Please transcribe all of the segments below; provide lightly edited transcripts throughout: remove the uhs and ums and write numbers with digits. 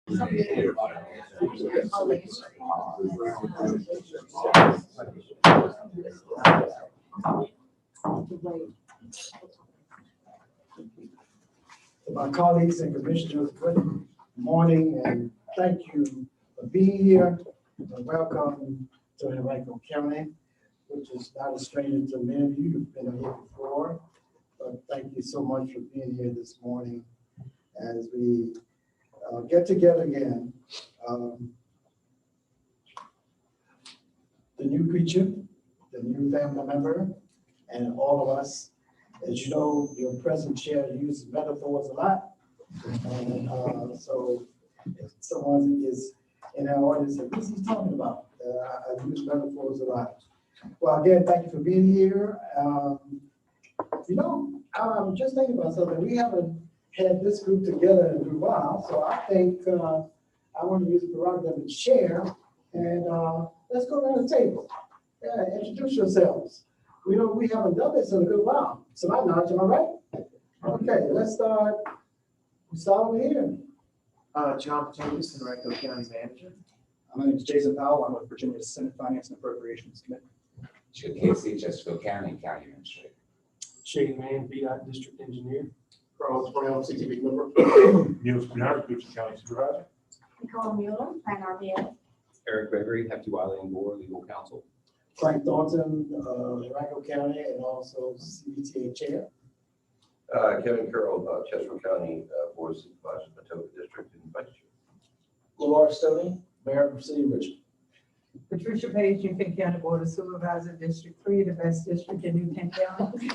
My colleagues and commissioners, good morning and thank you for being here. And welcome to Henrico County, which is not a stranger to many of you. You've been here before, but thank you so much for being here this morning as we get together again. The new creature, the new family member, and all of us. As you know, your present chair uses metaphors a lot. And so if someone is in our audience, what's he talking about? I use metaphors a lot. Well, again, thank you for being here. You know, I'm just thinking about something. We haven't had this group together in a while, so I think I want to use the prerogative and share. And let's go around the table. Introduce yourselves. We haven't done this in a good while. So my knowledge, am I right? Okay, let's start. We start over here. John James, Henrico County Manager. My name is Jason Powell. I'm with Virginia Senate Finance and Appropriations Committee. Chip Casey, Chesterfield County, County Administrator. Shane Mann, VDOT District Engineer. Carlos Brown, CTV member. Niels Bernard, Gibson County Supervisor. Nicole Mueller, Plan RBA. Eric Gregory, Hefty Wiley and Gore, Legal Counsel. Frank Thornton, Henrico County, and also CVTA Chair. Kevin Carroll, Chesterfield County Board of Supervisors, Patoka District, and Vice Chair. Lamar Stoney, Mayor of the City of Richmond. Patricia Page, Newton County Board of Supervisors, District 3, the best district in Newton County.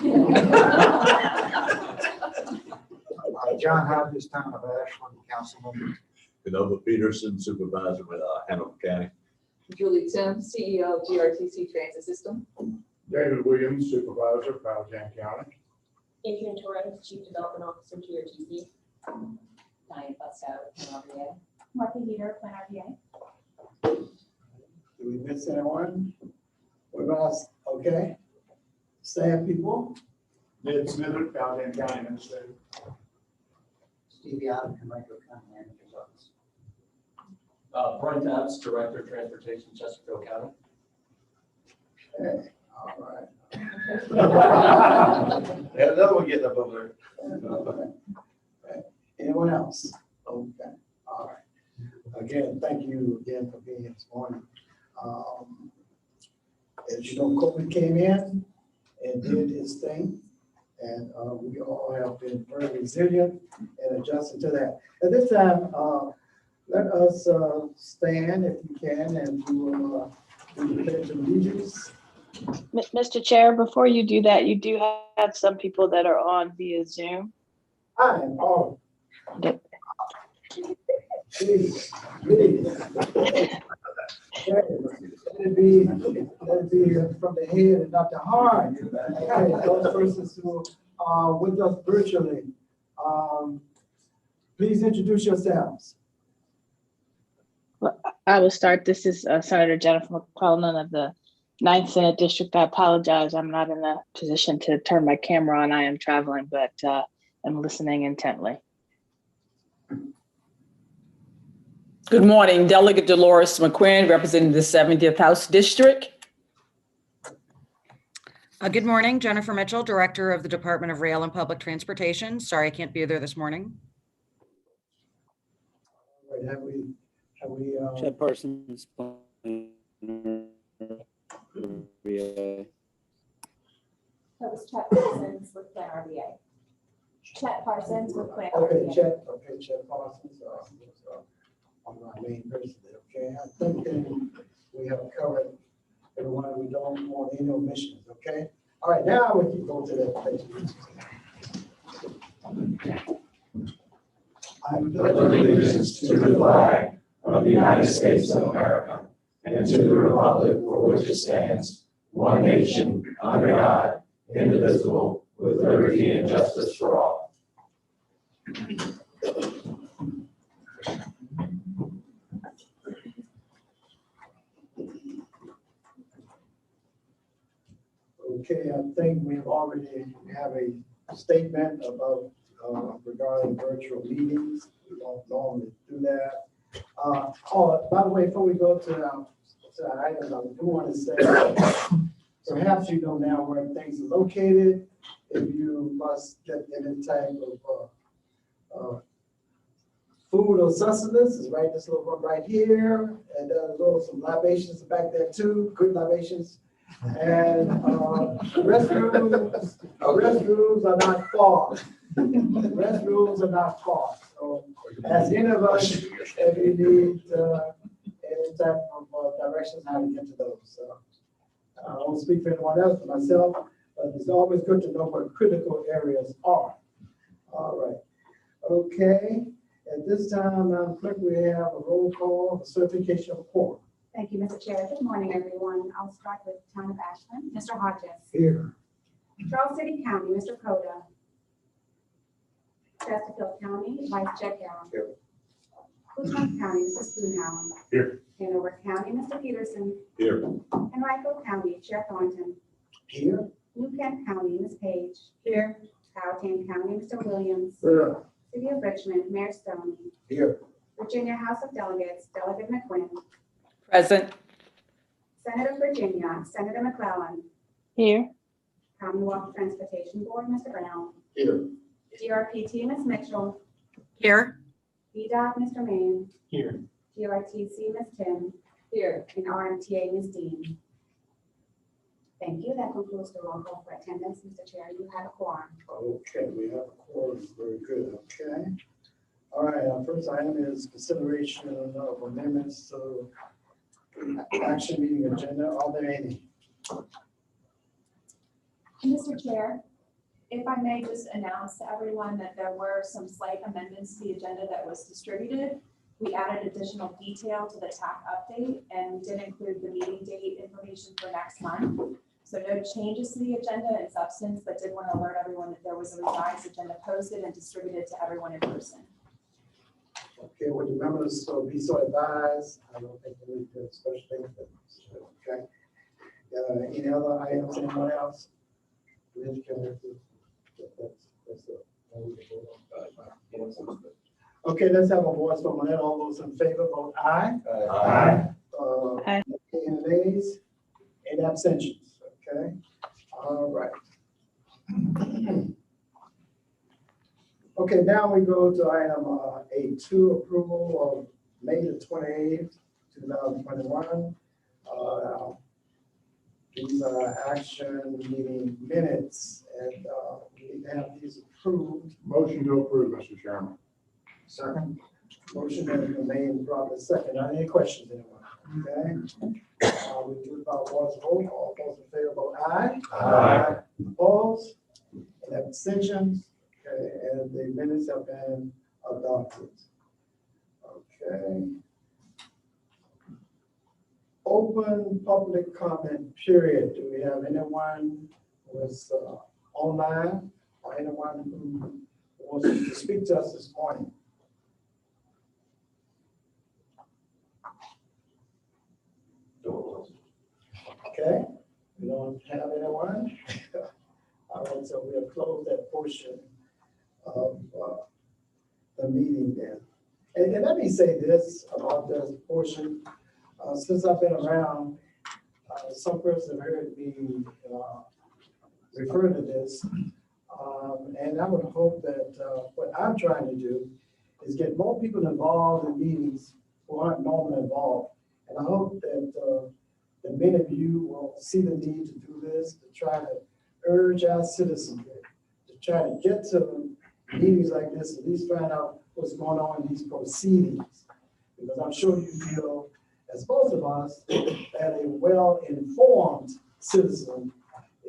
John Hodges, Town of Ashland, Councilman. Canova Peterson, Supervisor with Hanover County. Julie Tim, CEO of GRTC Transit System. David Williams, Supervisor, Powhatan County. Adrian Torres, Chief Development Officer, GRTC. Diane Pascal, Plan RBA. Martha Heater, Plan RBA. Do we miss anyone? What about us? Okay. Staff people. Ned Smithers, Powhatan County Administrator. Stevie Adam, Henrico County Manager's Office. Brian Tabbs, Director of Transportation, Chesterfield County. Okay. All right. Yeah, another one getting up over Okay. Anyone else? Okay. All right. Again, thank you again for being here this morning. As you know, COVID came in and did its thing, and we all have been very resilient and adjusting to that. At this time, let us stand if you can and do the pledge of allegiance. Mr. Chair, before you do that, you do have some people that are on via Zoom. I am all. Yep. Please. Let it be from the head and not the heart. Okay, those persons who are with us virtually, please introduce yourselves. Well, I will start. This is Senator Jennifer McClellan of the 9th Senate District. I apologize. I'm not in a position to turn my camera on. I am traveling, but I'm listening intently. Good morning, Delegate Dolores McQuinn, representing the 70th House District. Good morning, Jennifer Mitchell, Director of the Department of Rail and Public Transportation. Sorry, I can't be there this morning. Wait, have we Chairperson's That was Chet Parsons with Plan RBA. Chet Parsons with Plan okay, RBA. Chet Parsons, on my main person, okay? I think we have covered everyone. We don't want any omissions, okay? All right, now we can go to that page. I pledge allegiance to the flag of the United States of America and to the republic for which it stands, one nation, under God, indivisible, with liberty and justice for all. Okay, I think we already have a statement about regarding virtual meetings. We don't normally do that. Oh, by the way, before we go to the items, I do want to say, perhaps you know now where things are located. If you must get any type of food or sustenance, is right, this little one right here, and a little some libations back there too, good libations. And restrooms are not far. Restrooms are not far. So as any of us, if you need any type of directions how to get to those. So I won't speak for anyone else, but myself, but it's always good to know what critical areas are. All right. Okay. At this time, Madam Clerk, we have a roll call for certification of quorum. Thank you, Mr. Chair. Good morning, everyone. I'll start with Town of Ashland. Mr. Hodges. Here. Charles City County, Mr. Coda. Chesterfield County, Vice Chair Carroll. Here. Houston County, Mr. Spoonhour. Here. Hanover County, Mr. Peterson. Here. Henrico County, Chair Thornton. Here. New Kent County, Ms. Page. Here. Powhatan County, Mr. Williams. Here. City of Richmond, Mayor Stoney. Here. Virginia House of Delegates, Delegate McQuinn. Present. Senate of Virginia, Senator McClellan. Here. Commonwealth Transportation Board, Mr. Brown. Here. DRPT, Ms. Mitchell. Here. VDOT, Mr. Main. Here. DRTC, Ms. Tim. Here. And RMTA, Ms. Dean. Thank you. That concludes the roll call for attendance. Mr. Chair, you have a quorum. Okay, we have a quorum. Very good. Okay. All right, our first item is consideration of amendments to action meeting agenda. Are there any? Mr. Chair, if I may just announce to everyone that there were some slight amendments to the agenda that was distributed. We added additional detail to the TAC update and we did include the meeting date information for next month. So no changes to the agenda in substance, but did want to alert everyone that there was a revised agenda posted and distributed to everyone in person. Okay, would the members be so advised? I don't think we need to special things. Okay. Any other items? Anyone else? Okay, let's have a voice from that. All those in favor, vote aye. Aye. Aye. Any nays? Any abstentions? Okay. All right. Okay, now we go to item A2, approval of May the 28th, 2021. These are action meeting minutes, and we need to have these approved. Motion to approve, Mr. Chairman. Second. Motion has been made and properly second. Any questions, anyone? Okay. We do it by voice vote. All those in favor vote aye. Aye. Opposed? And abstentions? Okay, and the minutes have been adopted. Okay. Open public comment period. Do we have anyone who is online or anyone who wants to speak to us this morning? Okay, we don't have anyone. All right, so we'll close that portion of the meeting then. And let me say this about this portion. Since I've been around, some person have heard me refer to this. And I would hope that what I'm trying to do is get more people involved in meetings who aren't normally involved. And I hope that many of you will see the need to do this, to try to urge our citizens to try to get to meetings like this, at least find out what's going on in these proceedings. Because I'm sure you feel, as most of us, that a well-informed citizen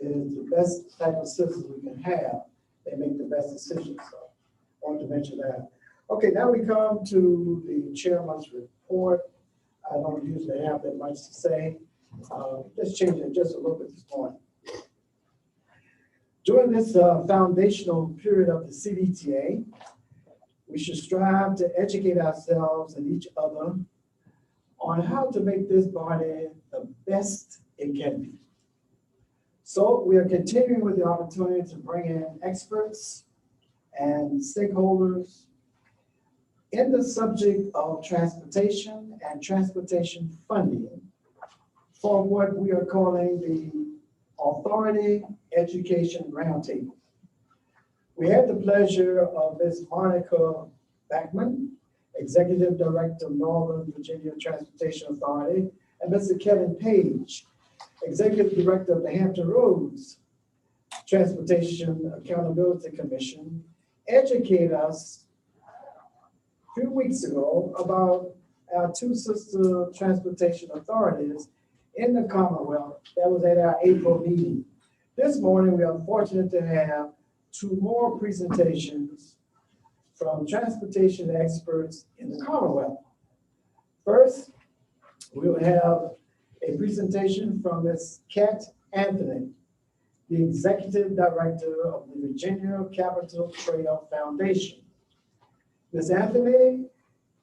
is the best type of citizen we can have. They make the best decisions. So I wanted to mention that. Okay, now we come to the chairman's report. I don't usually have that much to say. Let's change it just a little bit this morning. During this foundational period of the CVTA, we should strive to educate ourselves and each other on how to make this body the best it can be. So we are continuing with the opportunity to bring in experts and stakeholders in the subject of transportation and transportation funding for what we are calling the Authority Education Roundtable. We had the pleasure of Ms. Monica Backman, Executive Director of Northern Virginia Transportation Authority, and Mr. Kevin Page, Executive Director of the Hampton Roads Transportation Accountability Commission, educate us a few weeks ago about our two sister transportation authorities in the Commonwealth. That was at our April meeting. This morning, we are fortunate to have two more presentations from transportation experts in the Commonwealth. First, we will have a presentation from Ms. Kat Anthony, the Executive Director of the Virginia Capital Trail Foundation. Ms. Anthony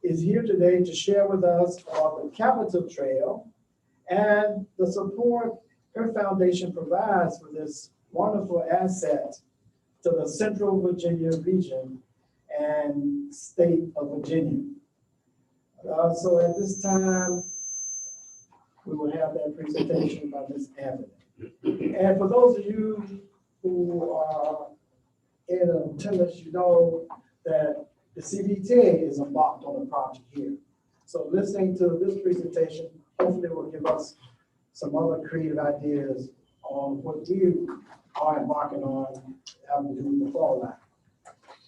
is here today to share with us about the Capital Trail and the support her foundation provides for this wonderful asset to the Central Virginia region and state of Virginia. So at this time, we will have that presentation by Ms. Anthony. And for those of you who are in attendance, you know that the CVTA is embarked on the project here. So listening to this presentation, hopefully will give us some other creative ideas on what we are embarking on having to do the fall line.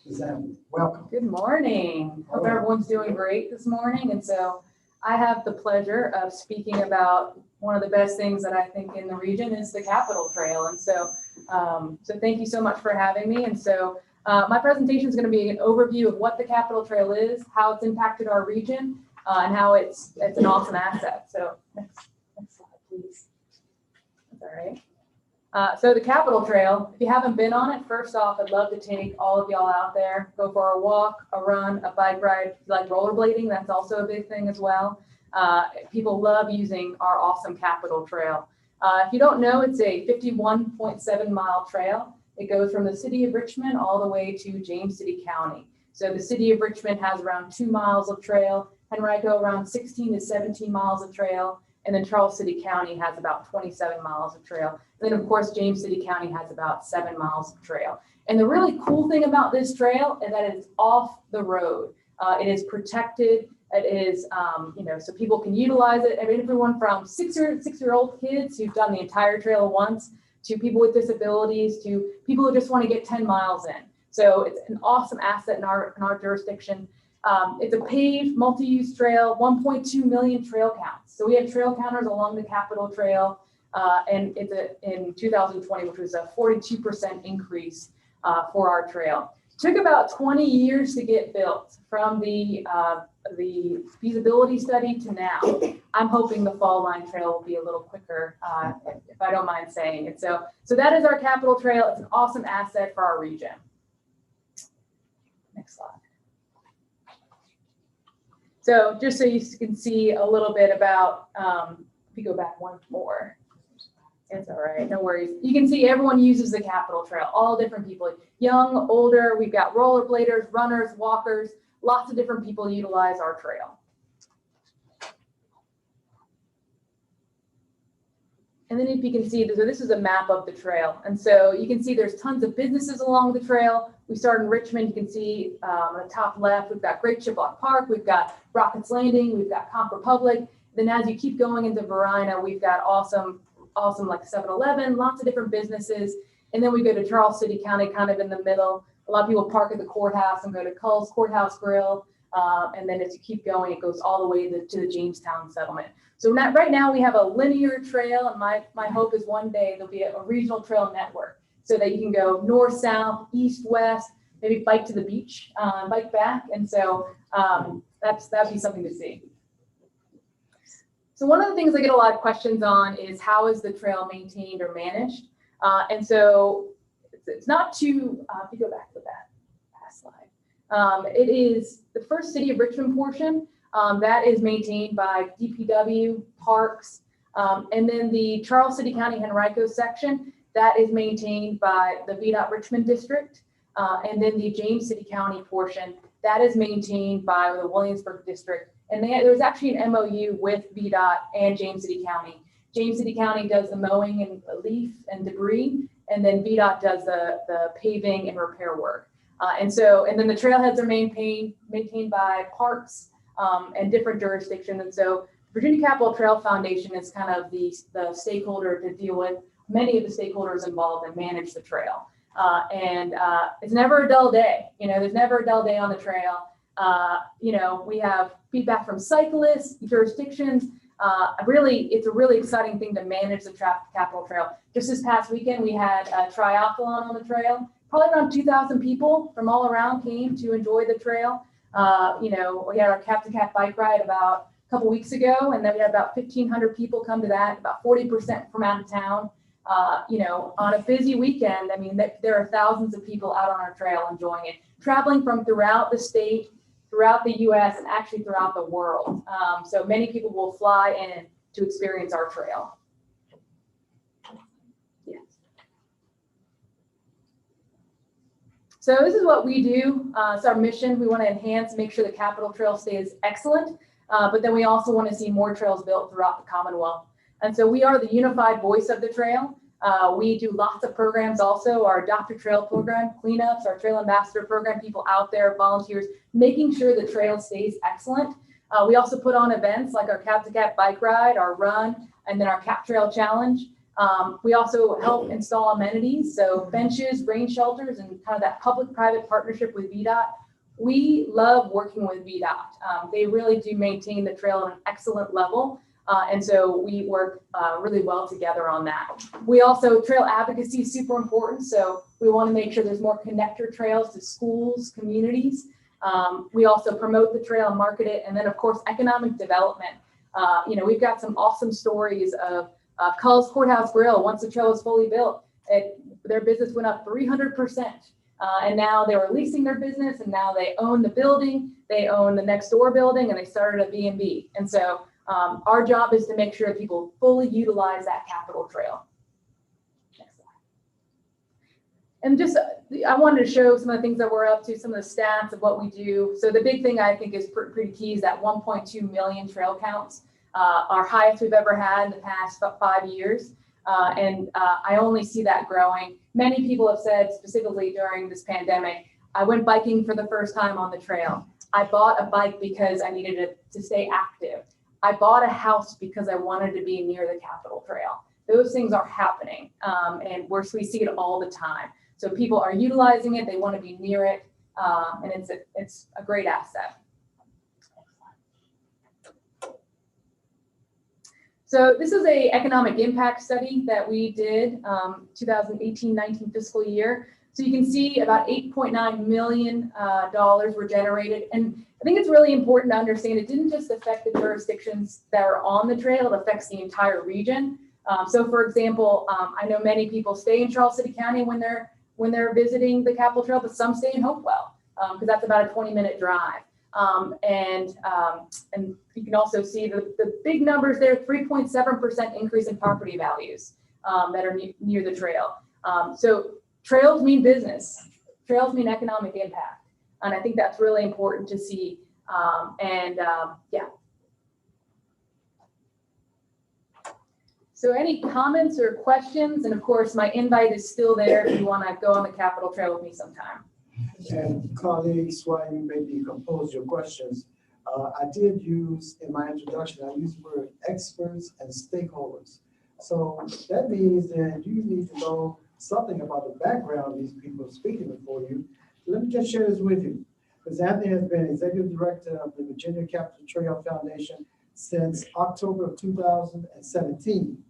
Ms. Anthony, welcome. Good morning. Hope everyone's doing great this morning. And so I have the pleasure of speaking about one of the best things that I think in the region is the Capital Trail. And so, thank you so much for having me. And so my presentation is going to be an overview of what the Capital Trail is, how it's impacted our region, and how it's an awesome asset. So next slide, please. That's all right. So the Capital Trail, if you haven't been on it, first off, I'd love to take all of y'all out there, go for a walk, a run, a bike ride. If you like rollerblading, that's also a big thing as well. People love using our awesome Capital Trail. If you don't know, it's a 51.7 mile trail. It goes from the city of Richmond all the way to James City County. So the city of Richmond has around 2 miles of trail, Henrico around 16 to 17 miles of trail, and then Charles City County has about 27 miles of trail. And then of course, James City County has about 7 miles of trail. And the really cool thing about this trail is that it's off the road. It is protected. It is, so people can utilize it. I mean, everyone from six-year-old kids who've done the entire trail once, to people with disabilities, to people who just want to get 10 miles in. So it's an awesome asset in our jurisdiction. It's a paved, multi-use trail, 1.2 million trail counts. So we have trail counters along the Capital Trail, and it's in 2020, which was a 42% increase for our trail. Took about 20 years to get built from the feasibility study to now. I'm hoping the Fall Line Trail will be a little quicker, if I don't mind saying it. So that is our Capital Trail. It's an awesome asset for our region. Next slide. So just so you can see a little bit about, if you go back one more, it's all right, no worries. You can see everyone uses the Capital Trail, all different people, young, older, we've got rollerbladers, runners, walkers, lots of different people utilize our trail. And then if you can see, so this is a map of the trail. And so you can see there's tons of businesses along the trail. We start in Richmond, you can see on the top left, we've got Great Chiplock Park, we've got Rockets Landing, we've got Comp Republic. Then as you keep going into Varina, we've got awesome like 7-Eleven, lots of different businesses. And then we go to Charles City County, kind of in the middle. A lot of people park at the courthouse and go to Cull's Courthouse Grill. And then as you keep going, it goes all the way to the Jamestown settlement. So right now we have a linear trail, and my hope is one day there'll be a regional trail network so that you can go north, south, east, west, maybe bike to the beach, bike back. And so that'd be something to see. So one of the things I get a lot of questions on is how is the trail maintained or managed? And so it's not too, if you go back to that past slide, it is the first City of Richmond portion that is maintained by DPW, Parks, and then the Charles City County Henrico section that is maintained by the VDOT Richmond District, and then the James City County portion That is maintained by the Williamsburg District. And there's actually an MOU with VDOT and James City County. James City County does the mowing and leaf and debris, and then VDOT does the paving and repair work. And then the trailheads are maintained by parks and different jurisdictions. And so Virginia Capital Trail Foundation is kind of the stakeholder to deal with many of the stakeholders involved and manage the trail. It's never a dull day. There's never a dull day on the trail. We have feedback from cyclists, jurisdictions. It's a really exciting thing to manage the Capital Trail. Just this past weekend, we had a triathlon on the trail. Probably around 2,000 people from all around came to enjoy the trail. We had our Cap to Cap bike ride about a couple weeks ago, and then we had about 1,500 people come to that, about 40% from out of town. On a busy weekend, there are thousands of people out on our trail enjoying it, traveling from throughout the state, throughout the US, and actually throughout the world. So many people will fly in to experience our trail. Yes. So this is what we do. It's our mission. We want to enhance, make sure the Capital Trail stays excellent, but then we also want to see more trails built throughout the Commonwealth. And so we are the unified voice of the trail. We do lots of programs also, our Adopt a Trail program, cleanups, our Trail Ambassador program, people out there, volunteers, making sure the trail stays excellent. We also put on events like our Cap to Cap bike ride, our run, and then our Cap Trail Challenge. We also help install amenities, so benches, rain shelters, and kind of that public-private partnership with VDOT. We love working with VDOT. They really do maintain the trail at an excellent level. And so we work really well together on that. We also, trail advocacy is super important. So we want to make sure there's more connector trails to schools, communities. We also promote the trail and market it. And then of course, economic development. We've got some awesome stories of Culls Courthouse Grill. Once the trail was fully built, their business went up 300%. And now they were leasing their business, and now they own the building, they own the next door building, and they started a B&B. And so our job is to make sure people fully utilize that Capital Trail. Next slide. And just, I wanted to show some of the things that we're up to, some of the stats of what we do. So the big thing I think is pretty key is that 1.2 million trail counts, our highest we've ever had in the past 5 years. I only see that growing. Many people have said, specifically during this pandemic, I went biking for the first time on the trail. I bought a bike because I needed to stay active. I bought a house because I wanted to be near the Capital Trail. Those things are happening, and we see it all the time. So people are utilizing it, they want to be near it, and it's a great asset. So this is an economic impact study that we did 2018-19 fiscal year. So you can see about $8.9 million were generated. And I think it's really important to understand it didn't just affect the jurisdictions that are on the trail, it affects the entire region. So for example, I know many people stay in Charles City County when they're visiting the Capital Trail, but some stay in Hopewell because that's about a 20-minute drive. And you can also see the big numbers there, 3.7% increase in property values that are near the trail. So trails mean business, trails mean economic impact. And I think that's really important to see. Yeah. So any comments or questions? And of course, my invite is still there if you want to go on the Capital Trail with me sometime. And colleagues, while you maybe compose your questions, I did use in my introduction, I used the word experts and stakeholders. So that means that you need to know something about the background of these people speaking before you. Let me just share this with you. Because Anthony has been executive director of the Virginia Capital Trail Foundation since October of 2017.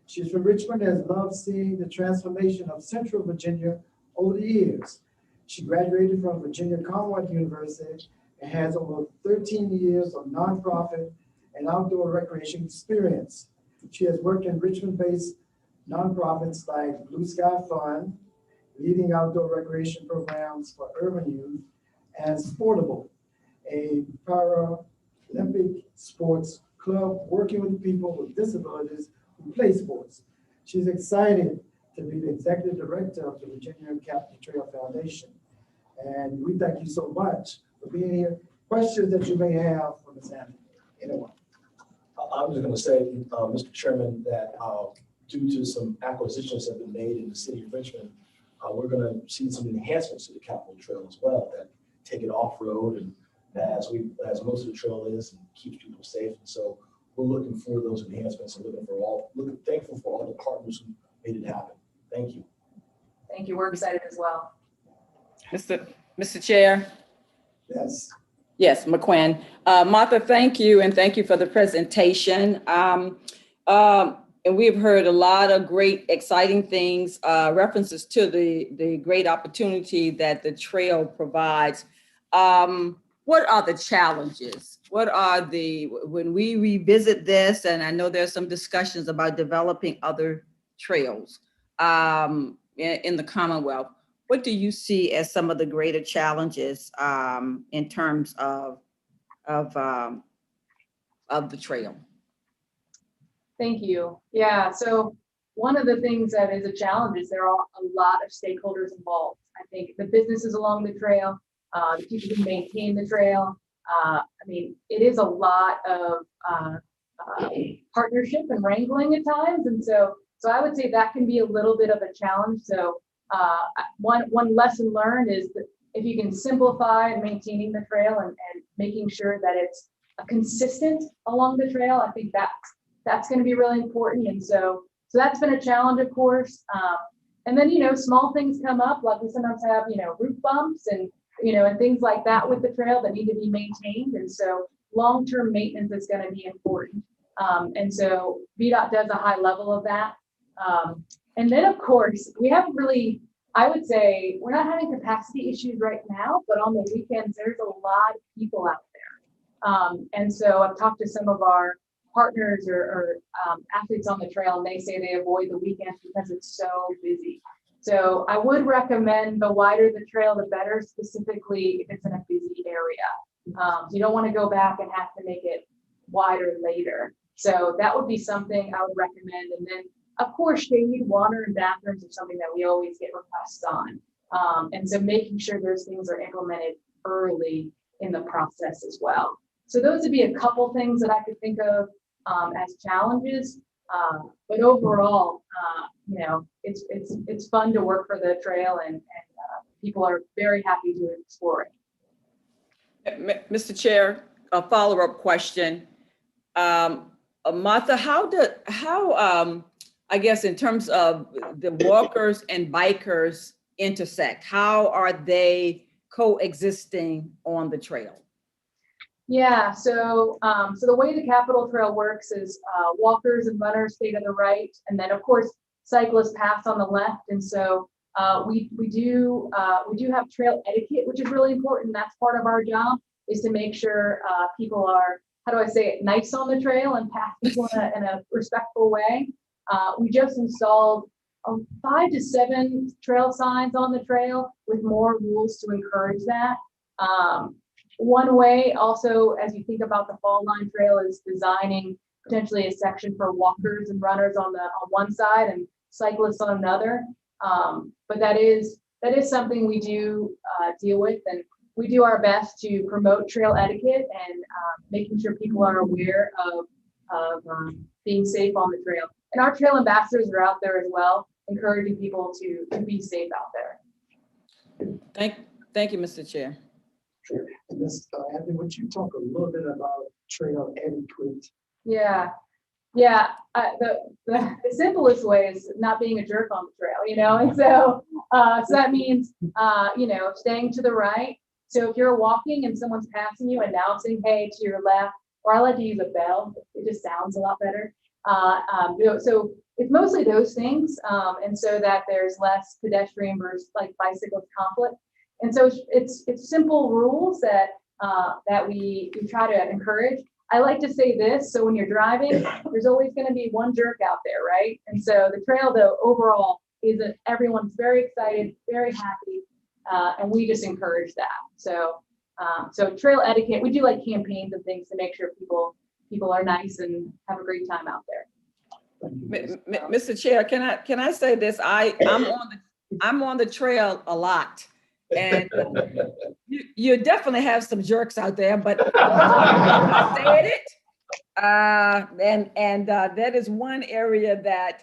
She's from Richmond and has loved seeing the transformation of Central Virginia over the years. She graduated from Virginia Commonwealth University and has over 13 years of nonprofit and outdoor recreation experience. She has worked in Richmond-based nonprofits like Blue Sky Fund, leading outdoor recreation programs for urban youth, and Sportable, a Paralympic sports club working with people with disabilities who play sports. She's excited to be the executive director of the Virginia Capital Trail Foundation. And we thank you so much for being here. Questions that you may have for Ms. Hammond, anyone? I was going to say, Mr. Chairman, that due to some acquisitions that have been made in the city of Richmond, we're going to see some enhancements to the Capitol Trail as well that take it off-road and as most of the trail is and keeps people safe. And so we're looking for those enhancements and thankful for all the partners who made it happen. Thank you. Thank you. We're excited as well. Mr. Chair. Yes. Yes, McQuinn. Martha, thank you, and thank you for the presentation. And we've heard a lot of great, exciting things, references to the great opportunity that the trail provides. What are the challenges? When we revisit this, and I know there's some discussions about developing other trails in the Commonwealth, what do you see as some of the greater challenges in terms of the trail? Thank you. Yeah, so one of the things that is a challenge is there are a lot of stakeholders involved. I think the businesses along the trail, the people who maintain the trail. I mean, it is a lot of partnership and wrangling at times. And so I would say that can be a little bit of a challenge. So one lesson learned is that if you can simplify maintaining the trail and making sure that it's consistent along the trail, I think that's going to be really important. And so that's been a challenge, of course. And then, small things come up, like we sometimes have, roof bumps and things like that with the trail that need to be maintained. And so long-term maintenance is going to be important. And so VDOT does a high level of that. And then, of course, we haven't really, I would say, we're not having capacity issues right now, but on the weekends, there's a lot of people out there. And so I've talked to some of our partners or athletes on the trail, and they say they avoid the weekends because it's so busy. So I would recommend the wider the trail, the better, specifically if it's in a busy area. You don't want to go back and have to make it wider later. So that would be something I would recommend. And then, of course, shade, water, and bathrooms are something that we always get requests on. And so making sure those things are implemented early in the process as well. So those would be a couple things that I could think of as challenges. But overall, it's fun to work for the trail, and people are very happy to explore it. Mr. Chair, a follow-up question. Martha, how I guess in terms of the walkers and bikers intersect, how are they coexisting on the trail? Yeah, so the way the Capitol Trail works is walkers and runners stay to the right, and then of course cyclists pass on the left. And so we do have trail etiquette, which is really important. That's part of our job, is to make sure people are, how do I say it, nice on the trail and pass people in a respectful way. We just installed 5 to 7 trail signs on the trail with more rules to encourage that. One way also, as you think about the Fall Line Trail, is designing potentially a section for walkers and runners on one side and cyclists on another. But that is something we do deal with, and we do our best to promote trail etiquette and making sure people are aware of being safe on the trail. And our trail ambassadors are out there as well, encouraging people to be safe out there. Thank you, Mr. Chair. Sure. Ms. Anthony, would you talk a little bit about trail etiquette? Yeah. The simplest way is not being a jerk on the trail, and so that means staying to the right. So if you're walking and someone's passing you, announcing, hey, to your left, or I like to use a bell. It just sounds a lot better. So it's mostly those things, and so that there's less pedestrian versus like bicyclist conflict. And so it's simple rules that we try to encourage. I like to say this, so when you're driving, there's always going to be one jerk out there, right? And so the trail, though, overall, is that everyone's very excited, very happy, and we just encourage that. So trail etiquette, we do like campaigns and things to make sure people are nice and have a great time out there. Mr. Chair, can I say this? I'm on the trail a lot, And you definitely have some jerks out there, but I said it. That is one area that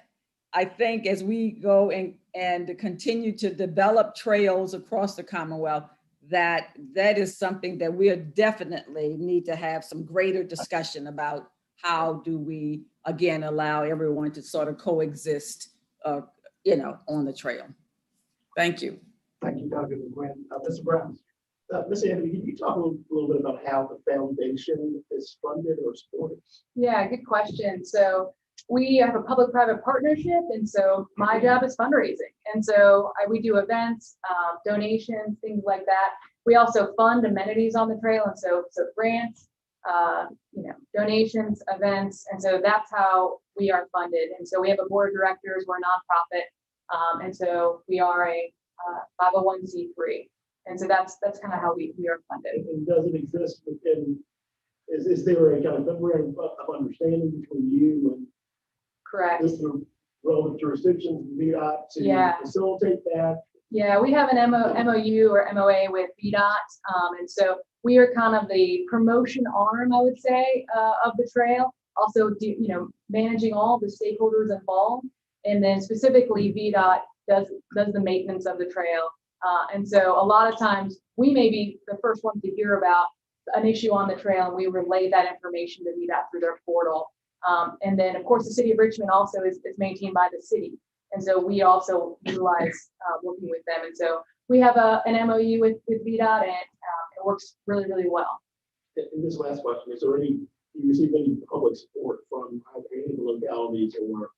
I think as we go and continue to develop trails across the Commonwealth, that is something that we definitely need to have some greater discussion about. How do we, again, allow everyone to sort of coexist, on the trail? Thank you. Thank you, Dr. McGuinn. Mr. Brown. Mr. Anthony, can you talk a little bit about how the foundation is funded or supported? Yeah, good question. So we have a public-private partnership, and so my job is fundraising. And so we do events, donations, things like that. We also fund amenities on the trail, and so grants, donations, events, and so that's how we are funded. And so we have a board of directors, we're a nonprofit, and so we are a 501c3. And so that's kind of how we are funded. And does it exist within, is there a kind of memorandum of understanding between you and correct the relevant jurisdictions, VDOT, to facilitate that? Yeah, we have an MOU or MOA with VDOT, and so we are kind of the promotion arm, I would say, of the trail. Also, managing all the stakeholders involved, and then specifically VDOT does the maintenance of the trail. And so a lot of times we may be the first ones to hear about an issue on the trail, and we relay that information to VDOT through their portal. And then, of course, the city of Richmond also is maintained by the city. And so we also utilize working with them. And so we have an MOU with VDOT, and it works really, really well. And this last question, you receive any public support from either any of the localities or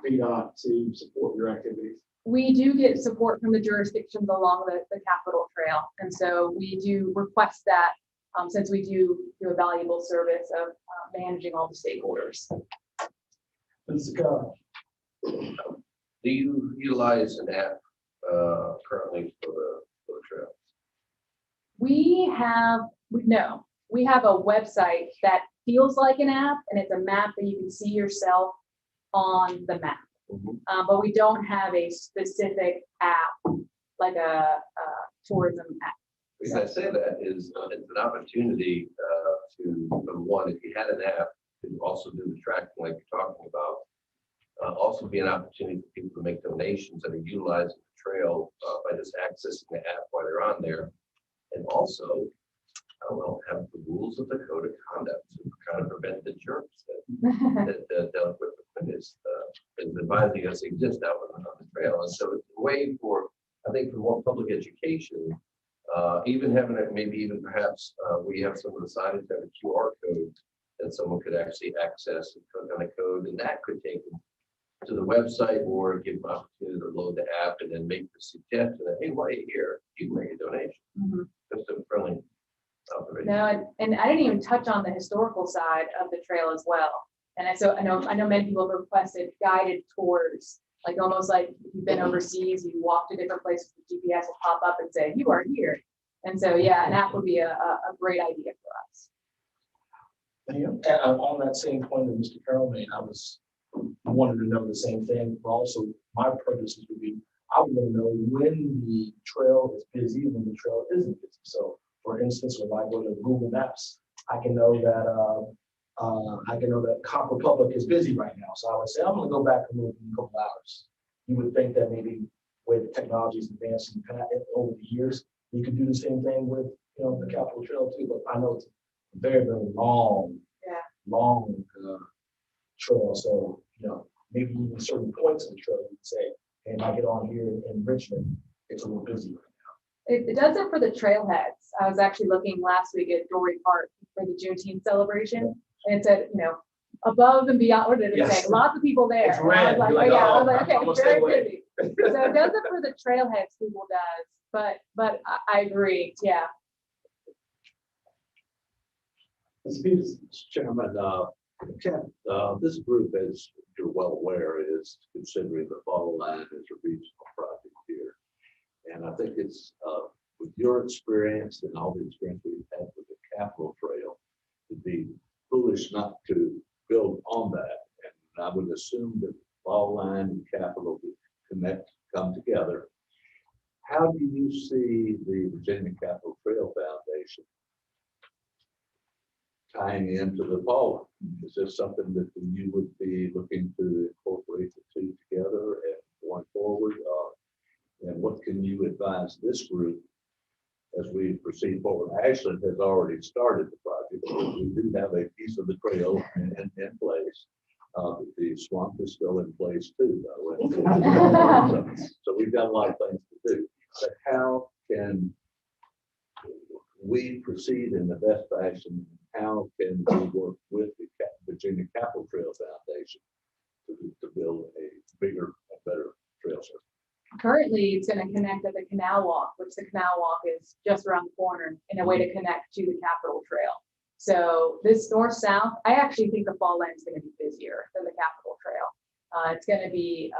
VDOT to support your activities? We do get support from the jurisdictions along the Capitol Trail. And so we do request that since we do a valuable service of managing all the stakeholders. Mr. Carr. Do you utilize an app currently for the trail? We have a website that feels like an app, and it's a map that you can see yourself on the map. But we don't have a specific app like a tourism app. The reason I say that is it's an opportunity to, one, if you had an app, to also do the tracking like you're talking about. Also be an opportunity for people to make donations that are utilizing the trail by just accessing the app while they're on there. And also, have the rules of the code of conduct to kind of prevent the jerks that delinquent is advising us exist out on the trail. And so it's a way for, I think, for more public education, even having it, maybe even perhaps we have some of the signage have a QR code that someone could actually access and click on a code, and that could take them to the website or give them opportunity to load the app and then make the suggestion that, hey, while you're here, you can make a donation. Just a friendly operation. No, and I didn't even touch on the historical side of the trail as well. And I know many people have requested guided tours, like almost like you've been overseas, you walk to different places, the GPS will pop up and say, you are here. And so, yeah, an app would be a great idea for us. And on that same point that Mr. Carroll made, I wanted to know the same thing, but also my purposes would be, I want to know when the trail is busy and when the trail isn't busy. So for instance, when I go to Google Maps, I can know that Copper Public is busy right now. So I would say, I'm going to go back and look in a couple hours. You would think that maybe with the technology is advancing over the years, you could do the same thing with the Capitol Trail too. But I know it's a very, very long trail. So maybe even certain points of the trail, you would say, hey, if I get on here in Richmond, it's a little busy right now. It does it for the trailheads. I was actually looking last week at Dory Park for the Juneteenth celebration, and it said, above and beyond. What did it say? Lots of people there. It's red. I was like, okay, very busy. So it does it for the trailheads. Google does, but I agree. Yeah. Chairman, this group, as you're well aware, is considering the Bottle Line as a regional project here. And I think it's with your experience and all the experience we've had with the Capitol Trail, it'd be foolish not to build on that. And I would assume that Bottle Line and Capitol would come together. How do you see the Virginia Capital Trail Foundation tying into the following? Is this something that you would be looking to incorporate the two together and going forward? And what can you advise this group as we proceed forward? Ashland has already started the project. We do have a piece of the trail in place. The swamp is still in place too, though. So we've got a lot of things to do. But how can we proceed in the best fashion? How can we work with the Virginia Capital Trail Foundation to build a bigger and better trail system? Currently, it's going to connect at the Canal Walk, which the Canal Walk is just around the corner in a way to connect to the Capitol Trail. So this north-south, I actually think the fall end is going to be busier than the Capitol Trail. It's going to be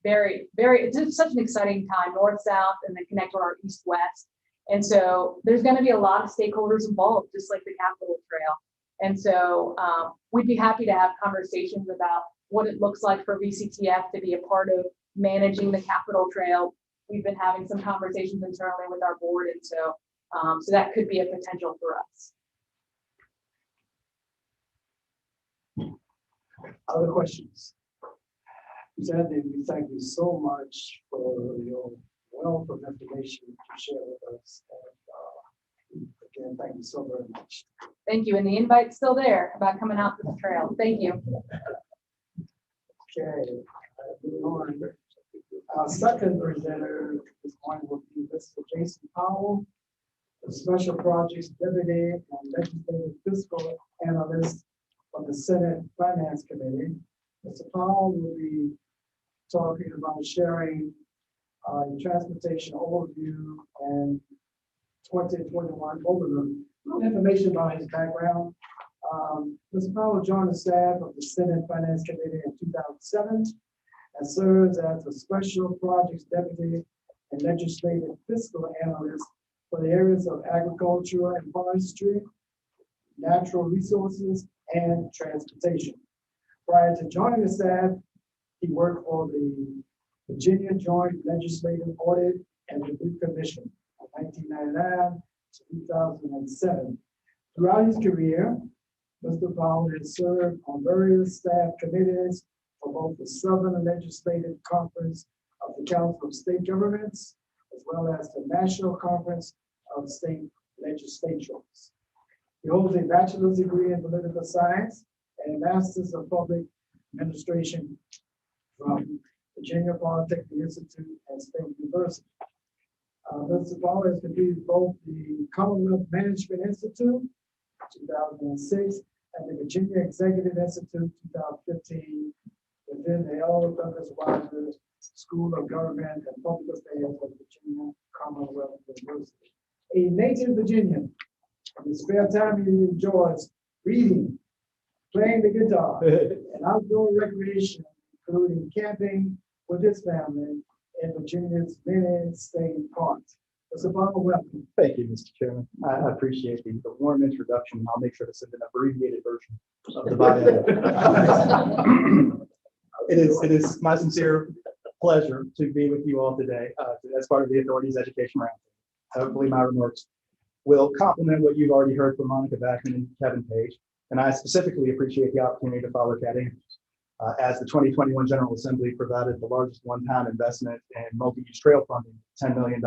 it's just such an exciting time, north-south, and then connect on our east-west. And so there's going to be a lot of stakeholders involved, just like the Capitol Trail. And so we'd be happy to have conversations about what it looks like for VCTF to be a part of managing the Capitol Trail. We've been having some conversations internally with our board, and so that could be a potential for us. Other questions? Representative, we thank you so much for your wealth of information to share with us. And again, thank you so very much. Thank you. And the invite's still there about coming out to the trail. Thank you. Okay, moving on. Our second presenter this morning will be Mr. Jason Powell, the Special Projects Deputy and Legislative Fiscal Analyst of the Senate Finance Committee. Mr. Powell will be talking about sharing transportation overview and 2021 overview. Information about his background. Mr. Powell joined the staff of the Senate Finance Committee in 2007 and serves as the Special Projects Deputy and Legislative Fiscal Analyst for the areas of agriculture and forestry, natural resources, and transportation. Prior to joining the staff, he worked for the Virginia Joint Legislative Audit and Review Commission from 1999 to 2007. Throughout his career, Mr. Powell has served on various staff committees for both the Southern Legislative Conference of the Council of State Governments, as well as the National Conference of State Legislatures. He holds a bachelor's degree in political science and a master's of public administration from Virginia Polytechnic Institute and State University. Mr. Powell has completed both the Commonwealth Management Institute, 2006, and the Virginia Executive Institute, 2015, within the L. Douglas Wilder School of Government and Public Affairs at Virginia Commonwealth University. A native Virginian, in his spare time he enjoys reading, playing the guitar, and outdoor recreation, including camping with his family in Virginia's many state parks. Mr. Powell, welcome. Thank you, Mr. Chairman. I appreciate the warm introduction. I'll make sure to send an abbreviated version of the bio. It is my sincere pleasure to be with you all today as part of the Authorities Education Roundtable. Hopefully my remarks will complement what you've already heard from Monica Backman and Kevin Page. And I specifically appreciate the opportunity to follow Cat Andrews. As the 2021 General Assembly provided the largest one-time investment in multi-use trail funding, $10 million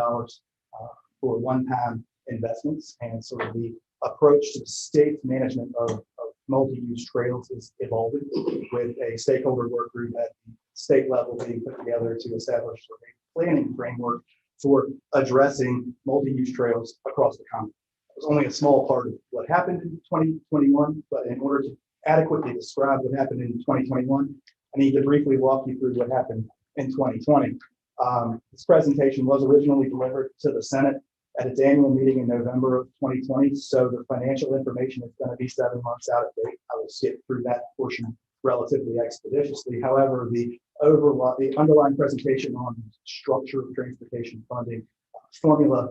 for one-time investments, and sort of the approach to the state management of multi-use trails is evolving, with a stakeholder work group at the state level being put together to establish a planning framework for addressing multi-use trails across the continent. It was only a small part of what happened in 2021, but in order to adequately describe what happened in 2021, I need to briefly walk you through what happened in 2020. This presentation was originally delivered to the Senate at its annual meeting in November of 2020, so the financial information is going to be 7 months out of date. I will skip through that portion relatively expeditiously. However, the underlying presentation on the structure of transportation funding formula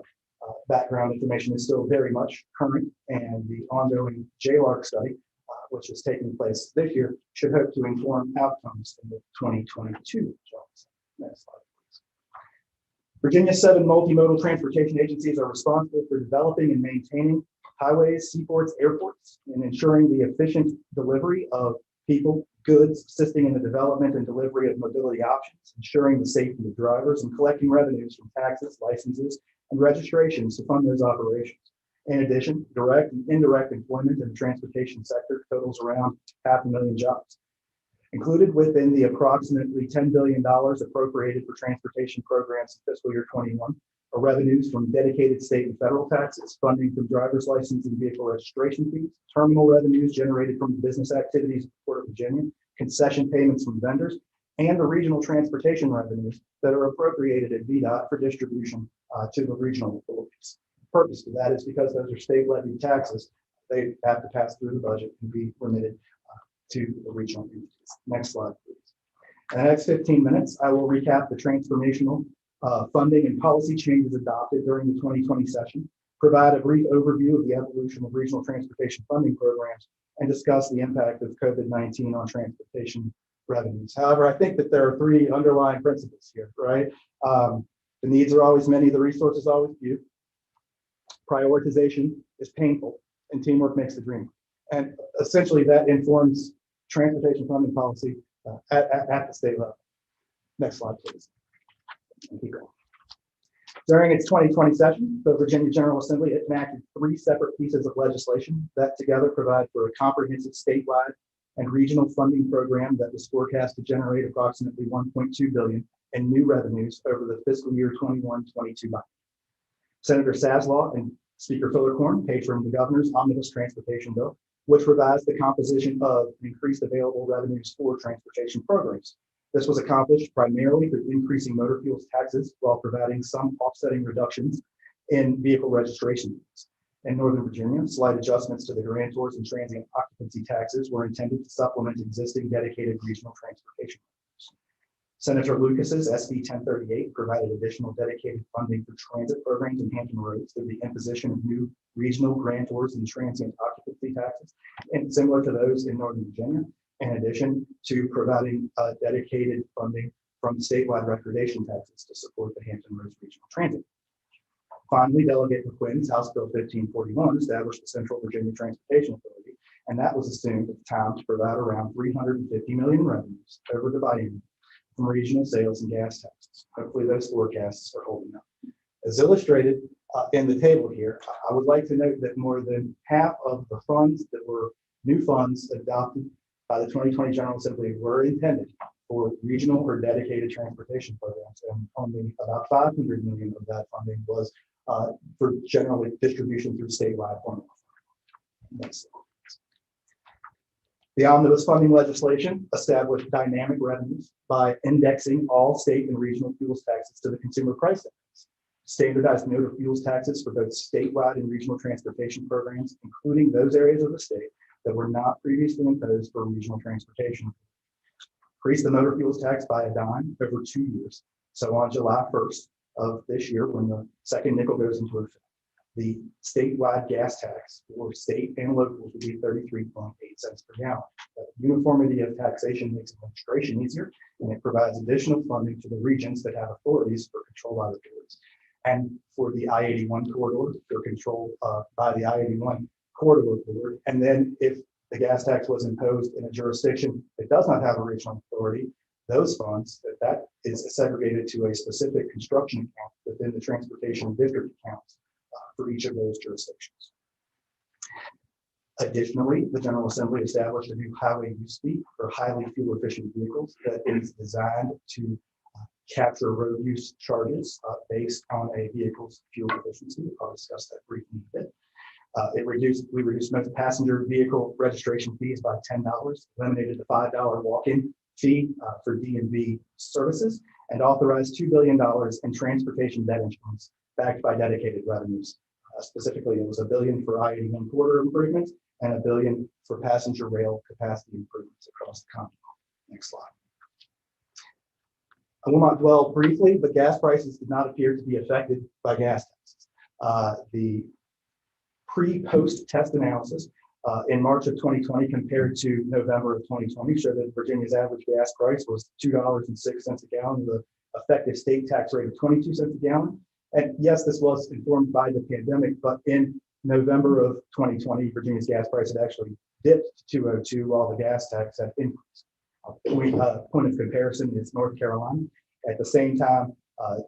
background information is still very much current, and the ongoing JLARC study, which is taking place this year, should hope to inform outcomes in the 2022 jobs. Next slide, please. Virginia's 7 multimodal transportation agencies are responsible for developing and maintaining highways, seaports, airports, and ensuring the efficient delivery of people, goods, assisting in the development and delivery of mobility options, ensuring the safety of drivers, and collecting revenues from taxes, licenses, and registrations to fund those operations. In addition, direct and indirect employment in the transportation sector totals around 500,000 jobs. Included within the approximately $10 billion appropriated for transportation programs in fiscal year 21 are revenues from dedicated state and federal taxes, funding from driver's license and vehicle registration fees, terminal revenues generated from business activities in the Port of Virginia, concession payments from vendors, and the regional transportation revenues that are appropriated at VDOT for distribution to the regional authorities. The purpose of that is because those are state levied taxes, they have to pass through the budget and be remitted to the regional entities. Next slide, please. In the next 15 minutes, I will recap the transformational funding and policy changes adopted during the 2020 session, provide a brief overview of the evolution of regional transportation funding programs, and discuss the impact of COVID-19 on transportation revenues. However, I think that there are 3 underlying principles here, right? The needs are always many, the resources always few. Prioritization is painful, and teamwork makes the dream. And essentially that informs transportation funding policy at the state level. Next slide, please. And keep going. During its 2020 session, the Virginia General Assembly enacted 3 separate pieces of legislation that together provide for a comprehensive statewide and regional funding program that was forecast to generate approximately $1.2 billion in new revenues over the fiscal year 21-22 budget. Senator Saslaw and Speaker Fillercorn paid for the governor's omnibus transportation bill, which revised the composition of increased available revenues for transportation programs. This was accomplished primarily through increasing motor fuels taxes while providing some offsetting reductions in vehicle registration fees. In Northern Virginia, slight adjustments to the grantors and transient occupancy taxes were intended to supplement existing dedicated regional transportation revenues. Senator Lucas's SB 1038 provided additional dedicated funding for transit programs in Hampton Roads through the imposition of new regional grantors and transient occupancy taxes, and similar to those in Northern Virginia, in addition to providing dedicated funding from statewide recordation taxes to support the Hampton Roads Regional Transit. Finally, Delegate McQuinn's House Bill 1541 established the Central Virginia Transportation Authority, and that was assumed at the time to provide around $350 million in revenues over the biennium from regional sales and gas taxes. Hopefully those forecasts are holding up. As illustrated in the table here, I would like to note that more than half of the funds that were new funds adopted by the 2020 General Assembly were intended for regional or dedicated transportation programs, and only about $500 million of that funding was for generally distribution through statewide formula. Next slide. The omnibus funding legislation established dynamic revenues by indexing all state and regional fuels taxes to the consumer price index, standardized motor fuels taxes for both statewide and regional transportation programs, including those areas of the state that were not previously imposed for regional transportation. Increased the motor fuels tax by $0.10 over 2 years. So on July 1st of this year, when the second nickel goes into effect, the statewide gas tax for state and locals would be 33.8 cents per gallon. That uniformity of taxation makes administration easier, and it provides additional funding to the regions that have authorities for control by the boards. And for the I-81 corridor, they're controlled by the I-81 corridor board. And then if the gas tax was imposed in a jurisdiction that does not have a regional authority, those funds, that is segregated to a specific construction account within the transportation district accounts for each of those jurisdictions. Additionally, the General Assembly established a new highway use fee for highly fuel efficient vehicles that is designed to capture road use charges based on a vehicle's fuel efficiency. I'll discuss that briefly in a bit. We reduced most passenger vehicle registration fees by $10, eliminated the $5 walk-in fee for D&V services, and authorized $2 billion in transportation debt instruments backed by dedicated revenues. Specifically, it was $1 billion for I-81 corridor improvements and $1 billion for passenger rail capacity improvements across the continent. Next slide. I will not dwell briefly, but gas prices did not appear to be affected by gas taxes. The pre-post test analysis in March of 2020 compared to November of 2020 showed that Virginia's average gas price was $2.06 a gallon, with effective state tax rate of 22 cents a gallon. And yes, this was informed by the pandemic, but in November of 2020, Virginia's gas price had actually dipped to 202 while the gas tax had increased. Point of comparison is North Carolina. At the same time,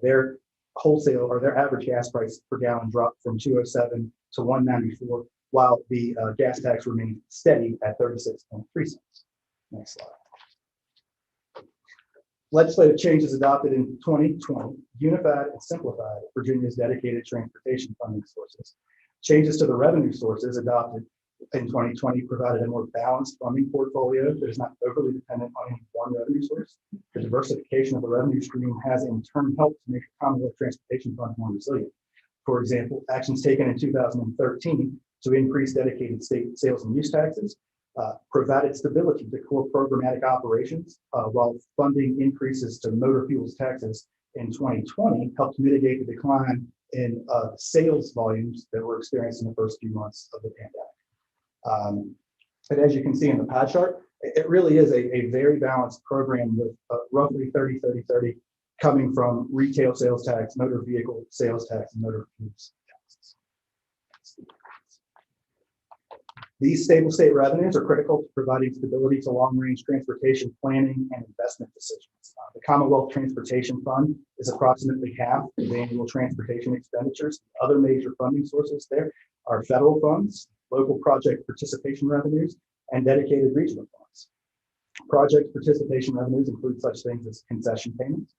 their wholesale or their average gas price per gallon dropped from 207 to 194, while the gas tax remained steady at 36.3 cents. Next slide. Legislative changes adopted in 2020 unified and simplified Virginia's dedicated transportation funding sources. Changes to the revenue sources adopted in 2020 provided a more balanced funding portfolio that is not overly dependent on any one revenue source. The diversification of the revenue stream has in turn helped to make the Commonwealth Transportation Fund more resilient. For example, actions taken in 2013 to increase dedicated state sales and use taxes provided stability to core programmatic operations, while funding increases to motor fuels taxes in 2020 helped mitigate the decline in sales volumes that were experienced in the first few months of the pandemic. And as you can see in the pie chart, it really is a very balanced program with roughly 30-30-30 coming from retail sales tax, motor vehicle sales tax, and motor fuels taxes. These stable state revenues are critical to providing stability to long-range transportation planning and investment decisions. The Commonwealth Transportation Fund is approximately half of annual transportation expenditures. Other major funding sources there are federal funds, local project participation revenues, and dedicated regional funds. Project participation revenues include such things as concession payments.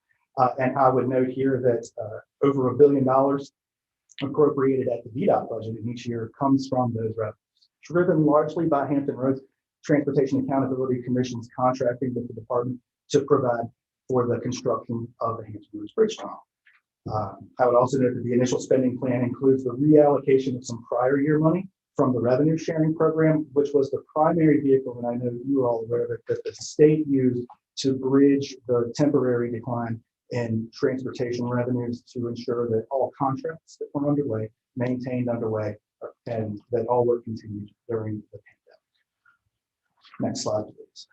And I would note here that over $1 billion appropriated at the VDOT budget in each year comes from those revenues, driven largely by Hampton Roads Transportation Accountability Commission's contracting with the department to provide for the construction of the Hampton Roads Bridge Tunnel. I would also note that the initial spending plan includes the reallocation of some prior year money from the revenue sharing program, which was the primary vehicle, and I know you are all aware of it, that the state used to bridge the temporary decline in transportation revenues to ensure that all contracts that were underway, maintained underway, and that all were continued during the pandemic. Next slide, please.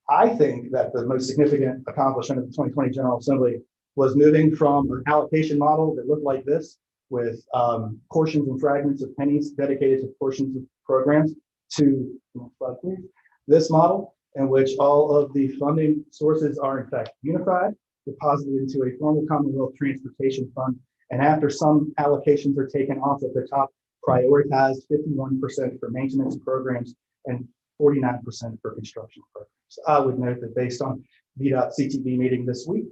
I think that the most significant accomplishment of the 2020 General Assembly was moving from an allocation model that looked like this, with portions and fragments of pennies dedicated to portions of programs, to next slide, please, this model in which all of the funding sources are in fact unified, deposited into a formal Commonwealth Transportation Fund, and after some allocations are taken off at the top, prioritized 51% for maintenance programs and 49% for construction programs. I would note that based on VDOT CTV meeting this week,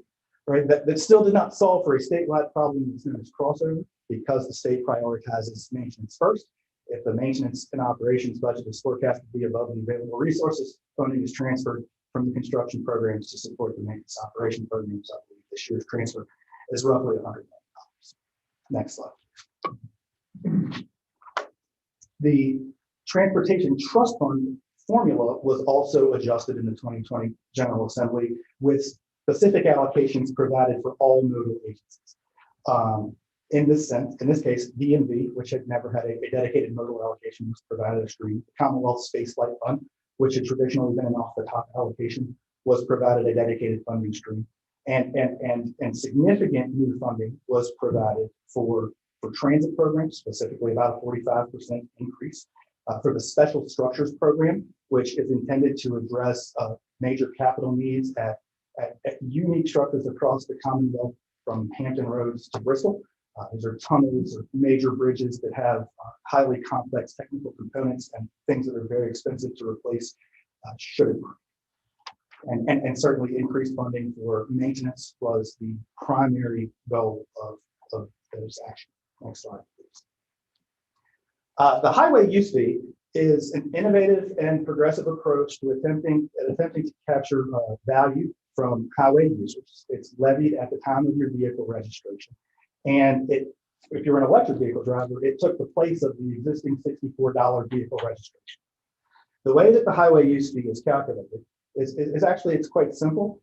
right, that still did not solve for a statewide problem that's known as crossover, because the state prioritizes maintenance first. If the maintenance and operations budget is forecast to be above the available resources, funding is transferred from the construction programs to support the maintenance operation programs. I believe this year's transfer is roughly $100 million. Next slide. The Transportation Trust Fund formula was also adjusted in the 2020 General Assembly with specific allocations provided for all nodal agencies. In this case, DMV, which had never had a dedicated modal allocation, was provided a stream. The Commonwealth Space Flight Fund, which had traditionally been an off-the-top allocation, was provided a dedicated funding stream. And significant new funding was provided for transit programs, specifically about a 45% increase. For the Special Structures Program, which is intended to address major capital needs at unique structures across the Commonwealth, from Hampton Roads to Bristol. These are tunnels or major bridges that have highly complex technical components and things that are very expensive to replace should it break. And certainly increased funding for maintenance was the primary goal of those actions. Next slide, please. The highway use fee is an innovative and progressive approach to attempting to capture value from highway users. It's levied at the time of your vehicle registration. And if you're an electric vehicle driver, it took the place of the existing $64 vehicle registration. The way that the highway use fee is calculated is actually, it's quite simple.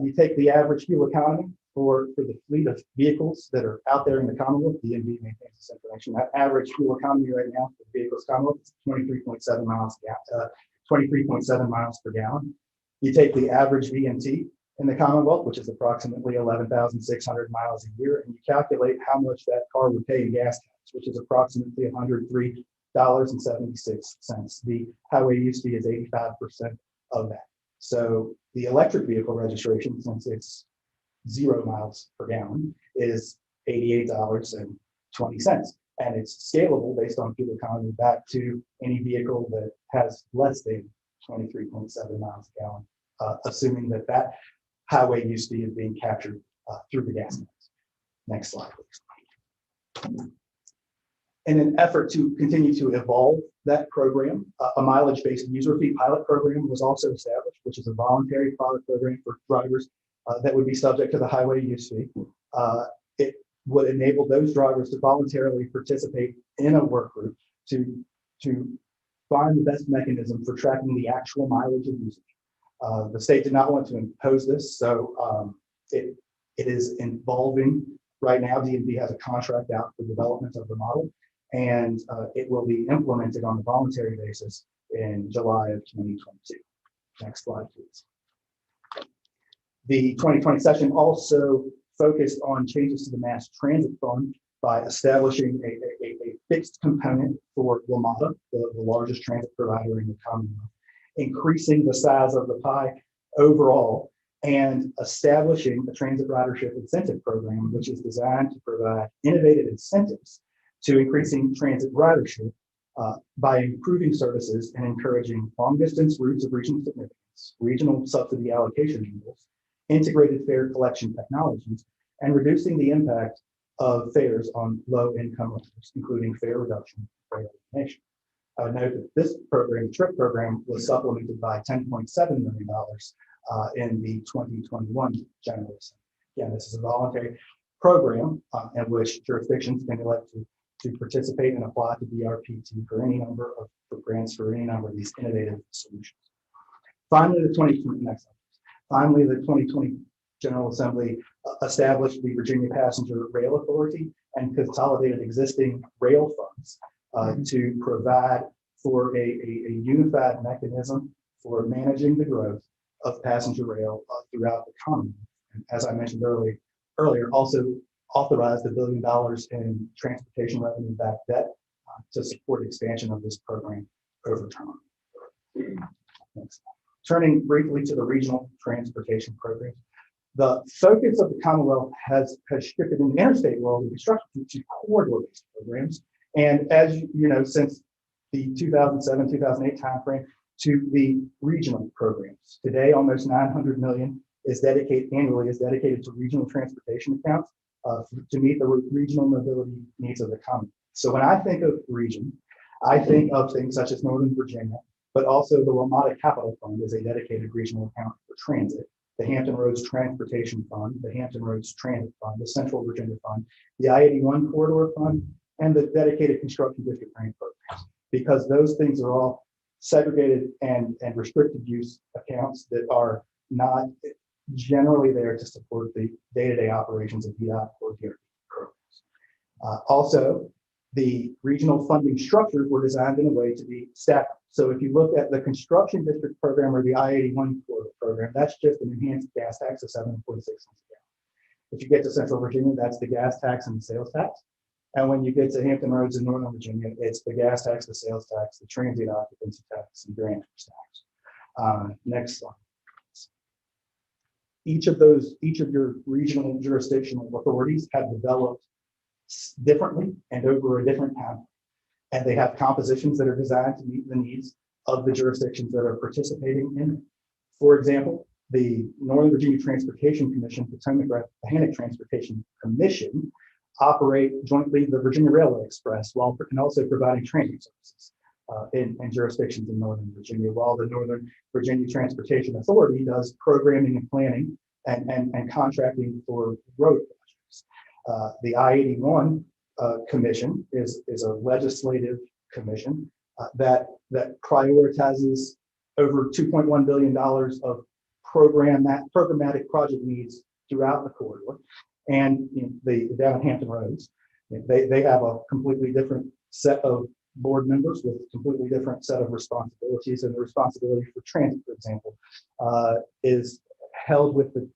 You take the average fuel economy for the fleet of vehicles that are out there in the Commonwealth. DMV maintains this information. That average fuel economy right now for the vehicles Commonwealth is 23.7 miles per gallon. You take the average VMT in the Commonwealth, which is approximately 11,600 miles a year, and you calculate how much that car would pay in gas tax, which is approximately $103.76. The highway use fee is 85% of that. So the electric vehicle registration, since it's 0 miles per gallon, is $88.20. And it's scalable based on fuel economy back to any vehicle that has less than 23.7 miles a gallon, assuming that that highway use fee is being captured through the gas tax. Next slide, please. In an effort to continue to evolve that program, a mileage-based user fee pilot program was also established, which is a voluntary pilot program for drivers that would be subject to the highway use fee. It would enable those drivers to voluntarily participate in a work group to find the best mechanism for tracking the actual mileage of usage. The state did not want to impose this, so it is evolving right now. DMV has a contract out for development of the model, and it will be implemented on a voluntary basis in July of 2022. Next slide, please. The 2020 session also focused on changes to the mass transit fund by establishing a fixed component for WMATA, the largest transit provider in the Commonwealth, increasing the size of the pie overall, and establishing a transit ridership incentive program, which is designed to provide innovative incentives to increasing transit ridership by improving services and encouraging long-distance routes of regional significance, regional subsidy allocation rules, integrated fare collection technologies, and reducing the impact of fares on low-income riders, including fare reduction and fare elimination. I would note that this program, the TRIP program, was supplemented by $10.7 million in the 2021 General Assembly. Again, this is a voluntary program in which jurisdictions can elect to participate and apply to BRPT for any number of grants for any number of these innovative solutions. Finally, the 2020 General Assembly established the Virginia Passenger Rail Authority and consolidated existing rail funds to provide for a unified mechanism for managing the growth of passenger rail throughout the Commonwealth. And as I mentioned earlier, also authorized $1 billion in transportation revenue backed debt to support expansion of this program over time. Next. Turning briefly to the regional transportation program. The focus of the Commonwealth has shifted in the interstate world of construction to corridor-based programs. And as you know, since the 2007-2008 timeframe, to the regional programs. Today, almost $900 million annually is dedicated to regional transportation accounts to meet the regional mobility needs of the Commonwealth. So when I think of region, I think of things such as Northern Virginia, but also the WMATA Capital Fund is a dedicated regional account for transit, the Hampton Roads Transportation Fund, the Hampton Roads Transit Fund, the Central Virginia Fund, the I-81 Corridor Fund, and the dedicated construction district grant programs, because those things are all segregated and restricted use accounts that are not generally there to support the day-to-day operations of VDOT or DRP programs. Also, the regional funding structures were designed in a way to be stacked. So if you look at the construction district program or the I-81 corridor program, that's just an enhanced gas tax of 7.46 cents a gallon. If you get to Central Virginia, that's the gas tax and the sales tax. And when you get to Hampton Roads in Northern Virginia, it's the gas tax, the sales tax, the transient occupancy tax, and grant tax. Next slide. Each of your regional jurisdictional authorities have developed differently and over a different time. And they have compositions that are designed to meet the needs of the jurisdictions that are participating in it. For example, the Northern Virginia Transportation Commission, Potomac Rappahannock Transportation Commission, operate jointly the Virginia Railway Express and also providing transit services in jurisdictions in Northern Virginia, while the Northern Virginia Transportation Authority does programming and planning and contracting for road projects. The I-81 Commission is a legislative commission that prioritizes over $2.1 billion of programmatic project needs throughout the corridor. And down at Hampton Roads, they have a completely different set of board members with a completely different set of responsibilities. And the responsibility for transit, for example, held with the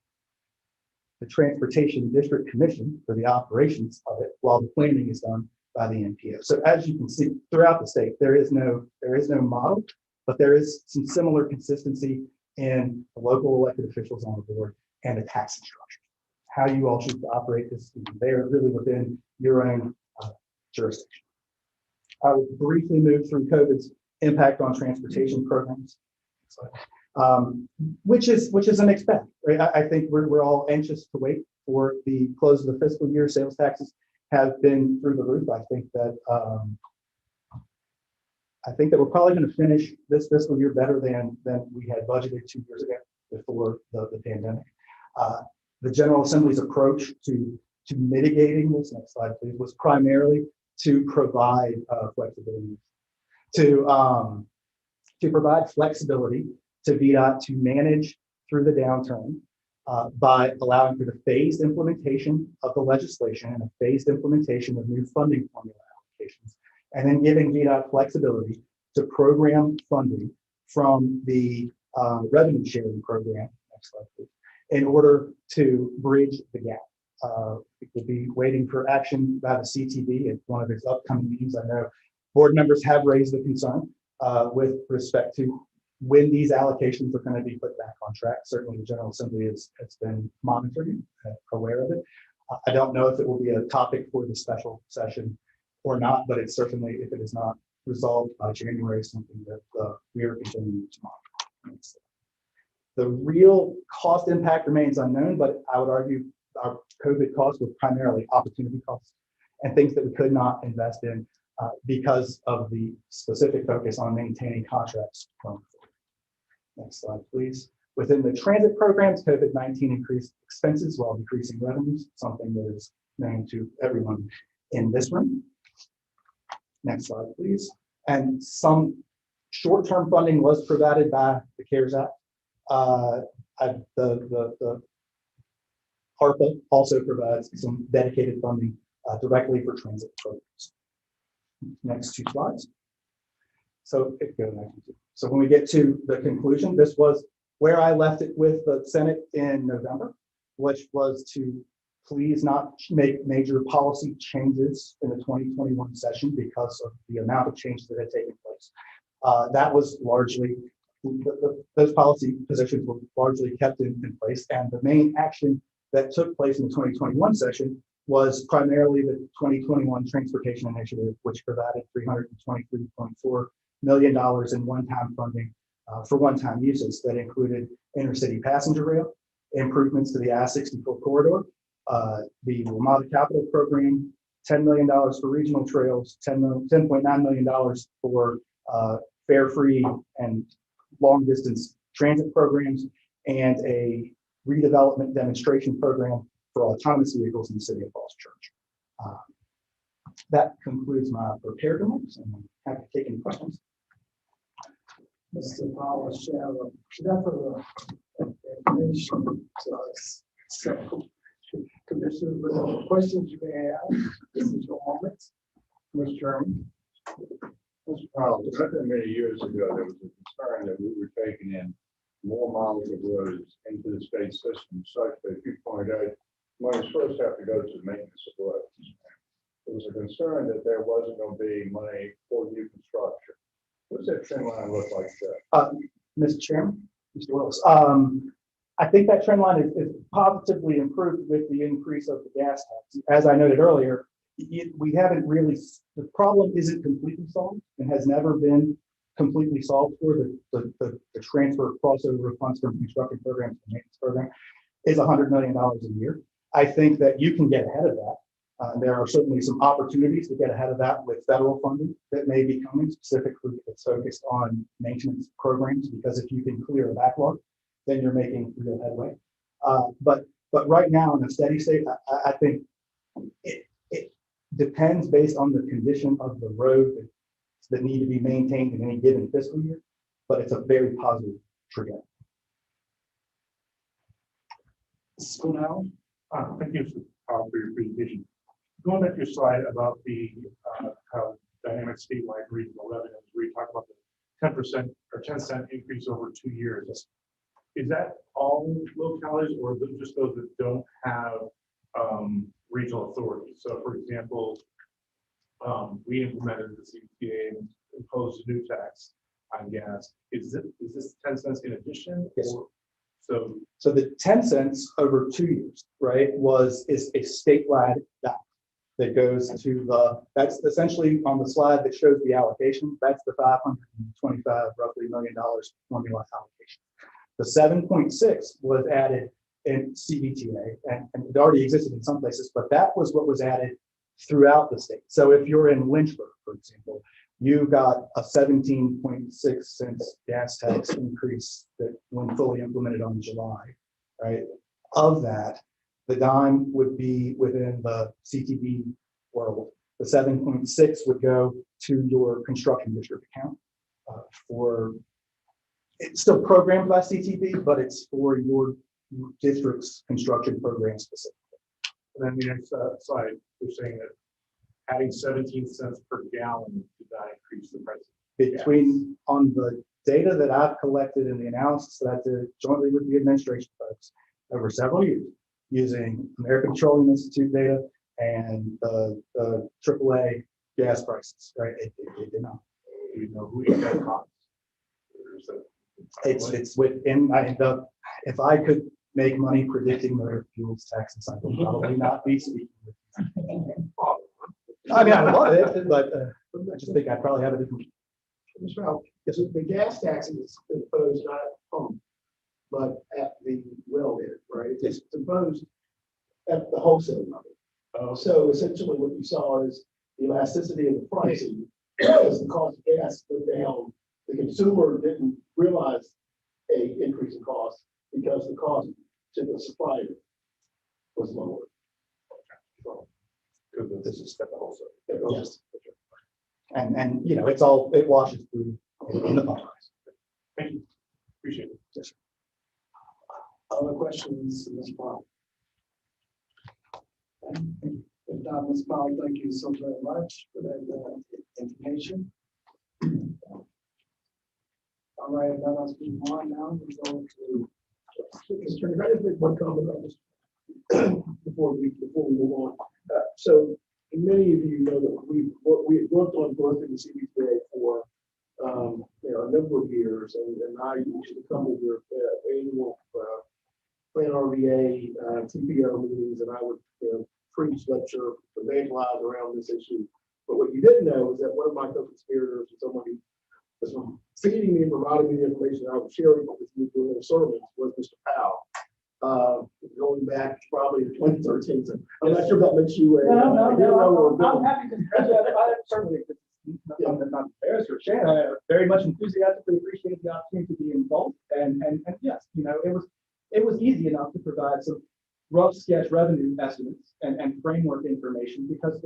Transportation District Commission for the operations of it, while the planning is done by the NPO. So as you can see throughout the state, there is no model, but there is some similar consistency in the local elected officials on the board and the tax structure. How you all choose to operate this, they are really within your own jurisdiction. I will briefly move through COVID's impact on transportation programs, which is an expect. Right? I think we're all anxious to wait for the close of the fiscal year. Sales taxes have been through the roof. I think that we're probably going to finish this fiscal year better than we had budgeted 2 years ago before the pandemic. The General Assembly's approach to mitigating this, next slide please, was primarily to provide flexibility, to provide flexibility to VDOT to manage through the downturn by allowing for the phased implementation of the legislation and a phased implementation of new funding formula allocations, and then giving VDOT flexibility to program funding from the revenue sharing program, next slide please, in order to bridge the gap. It will be waiting for action by the CTB at one of its upcoming meetings. I know board members have raised the concern with respect to when these allocations are going to be put back on track. Certainly the General Assembly has been monitoring, aware of it. I don't know if it will be a topic for the special session or not, but it's certainly, if it is not resolved by January, something that we are continuing to monitor. The real cost impact remains unknown, but I would argue our COVID costs were primarily opportunity costs and things that we could not invest in because of the specific focus on maintaining contracts. Next slide, please. Within the transit programs, COVID-19 increased expenses while decreasing revenues, something that is known to everyone in this room. Next slide, please. And some short-term funding was provided by the CARES Act. The ARPA also provides some dedicated funding directly for transit programs. Next 2 slides. So when we get to the conclusion, this was where I left it with the Senate in November, which was to please not make major policy changes in the 2021 session because of the amount of changes that had taken place. That was largely, those policy positions were largely kept in place, and the main action that took place in the 2021 session was primarily the 2021 Transportation Initiative, which provided $323.4 million in one-time funding for one-time uses that included intercity passenger rail, improvements to the I-64 corridor, the Ramada Capital Program, $10 million for regional trails, $10.9 million for fare-free and long-distance transit programs, and a redevelopment demonstration program for autonomous vehicles in the city of Falls Church. That concludes my prepared remarks, and I'm happy to take any questions. Mr. Powell, share a plethora of information to us. So, Commissioner, whatever questions you may have, this is your moment. Mr. Chairman. Mr. Powell, many years ago, there was a concern that we were taking in more miles of roads into the state system, such that, if you pointed out, money first have to go to maintenance of roads. There was a concern that there wasn't going to be money for new construction. What's that trend line look like there? Mr. Chairman, Mr. Willis, I think that trend line is positively improved with the increase of the gas tax. As I noted earlier, we haven't really, the problem isn't completely solved and has never been completely solved for the transfer crossover funds from construction programs to maintenance program is $100 million a year. I think that you can get ahead of that. There are certainly some opportunities to get ahead of that with federal funding that may be coming, specifically that's focused on maintenance programs, because if you can clear a backlog, then you're making real headway. But right now in a steady state, I think it depends based on the condition of the road that need to be maintained in any given fiscal year, but it's a very positive trajectory. School now. Thank you for your presentation. Going back to your slide about the how dynamic statewide regional revenues, where you talk about the 10% or 10 cent increase over 2 years. Is that all localities or just those that don't have regional authorities? So for example, we implemented the CVTA and imposed a new tax on gas. Is this 10 cents in addition? Yes. Or- So the 10 cents over 2 years, right, is a statewide dot that goes to that's essentially on the slide that shows the allocation. That's the $525 roughly $1 million formula allocation. The 7.6 was added in CVTA and it already existed in some places, but that was what was added throughout the state. So if you're in Lynchburg, for example, you got a 17.6 cents gas tax increase that when fully implemented on July, right? Of that, the dime would be within the CTV world. The 7.6 would go to your construction district account it's still programmed by CTV, but it's for your district's construction program specifically. And then the next slide, we're saying that adding 17 cents per gallon did not increase the price. Between on the data that I've collected and the analysis that I did jointly with the administration folks over several years using American Petroleum Institute data and the AAA gas prices, right? It did not. Do you know who eats that cost? It's within if I could make money predicting motor fuels taxes, I would probably not be speaking with you. I mean, I love it, but I just think I probably have a different. Mr. Al, the gas tax is imposed not at home, but at the wellhead, right? It's imposed at the wholesale level. So essentially what you saw is the elasticity of the pricing as the cost of gas went down. The consumer didn't realize a increase in cost because the cost to the supplier was lower. Because this is at the wholesale. Yes. And you know, it washes through in the pump price. Thank you. Appreciate it. Yes, sir. Other questions, Ms. Powell? If not, Ms. Powell, thank you so very much for that information. All right, let us move on now. We go to Mr. Attorney. I just make one comment on this before we move on. So many of you know that we worked on growth in the CBTA for a number of years, and I usually come with your annual plan RVA TPO meetings, and I would preach, lecture, evangelize around this issue. But what you didn't know is that one of my co-conspirators and someone who was feeding me and providing me the information I was sharing with you during the sermons was Mr. Powell. Going back probably to 2013. So I'm not sure if that makes you I'm happy to. I certainly I'm not embarrassed or ashamed. I very much enthusiastically appreciate the opportunity to be involved. And yes, it was easy enough to provide some rough sketch revenue estimates and framework information because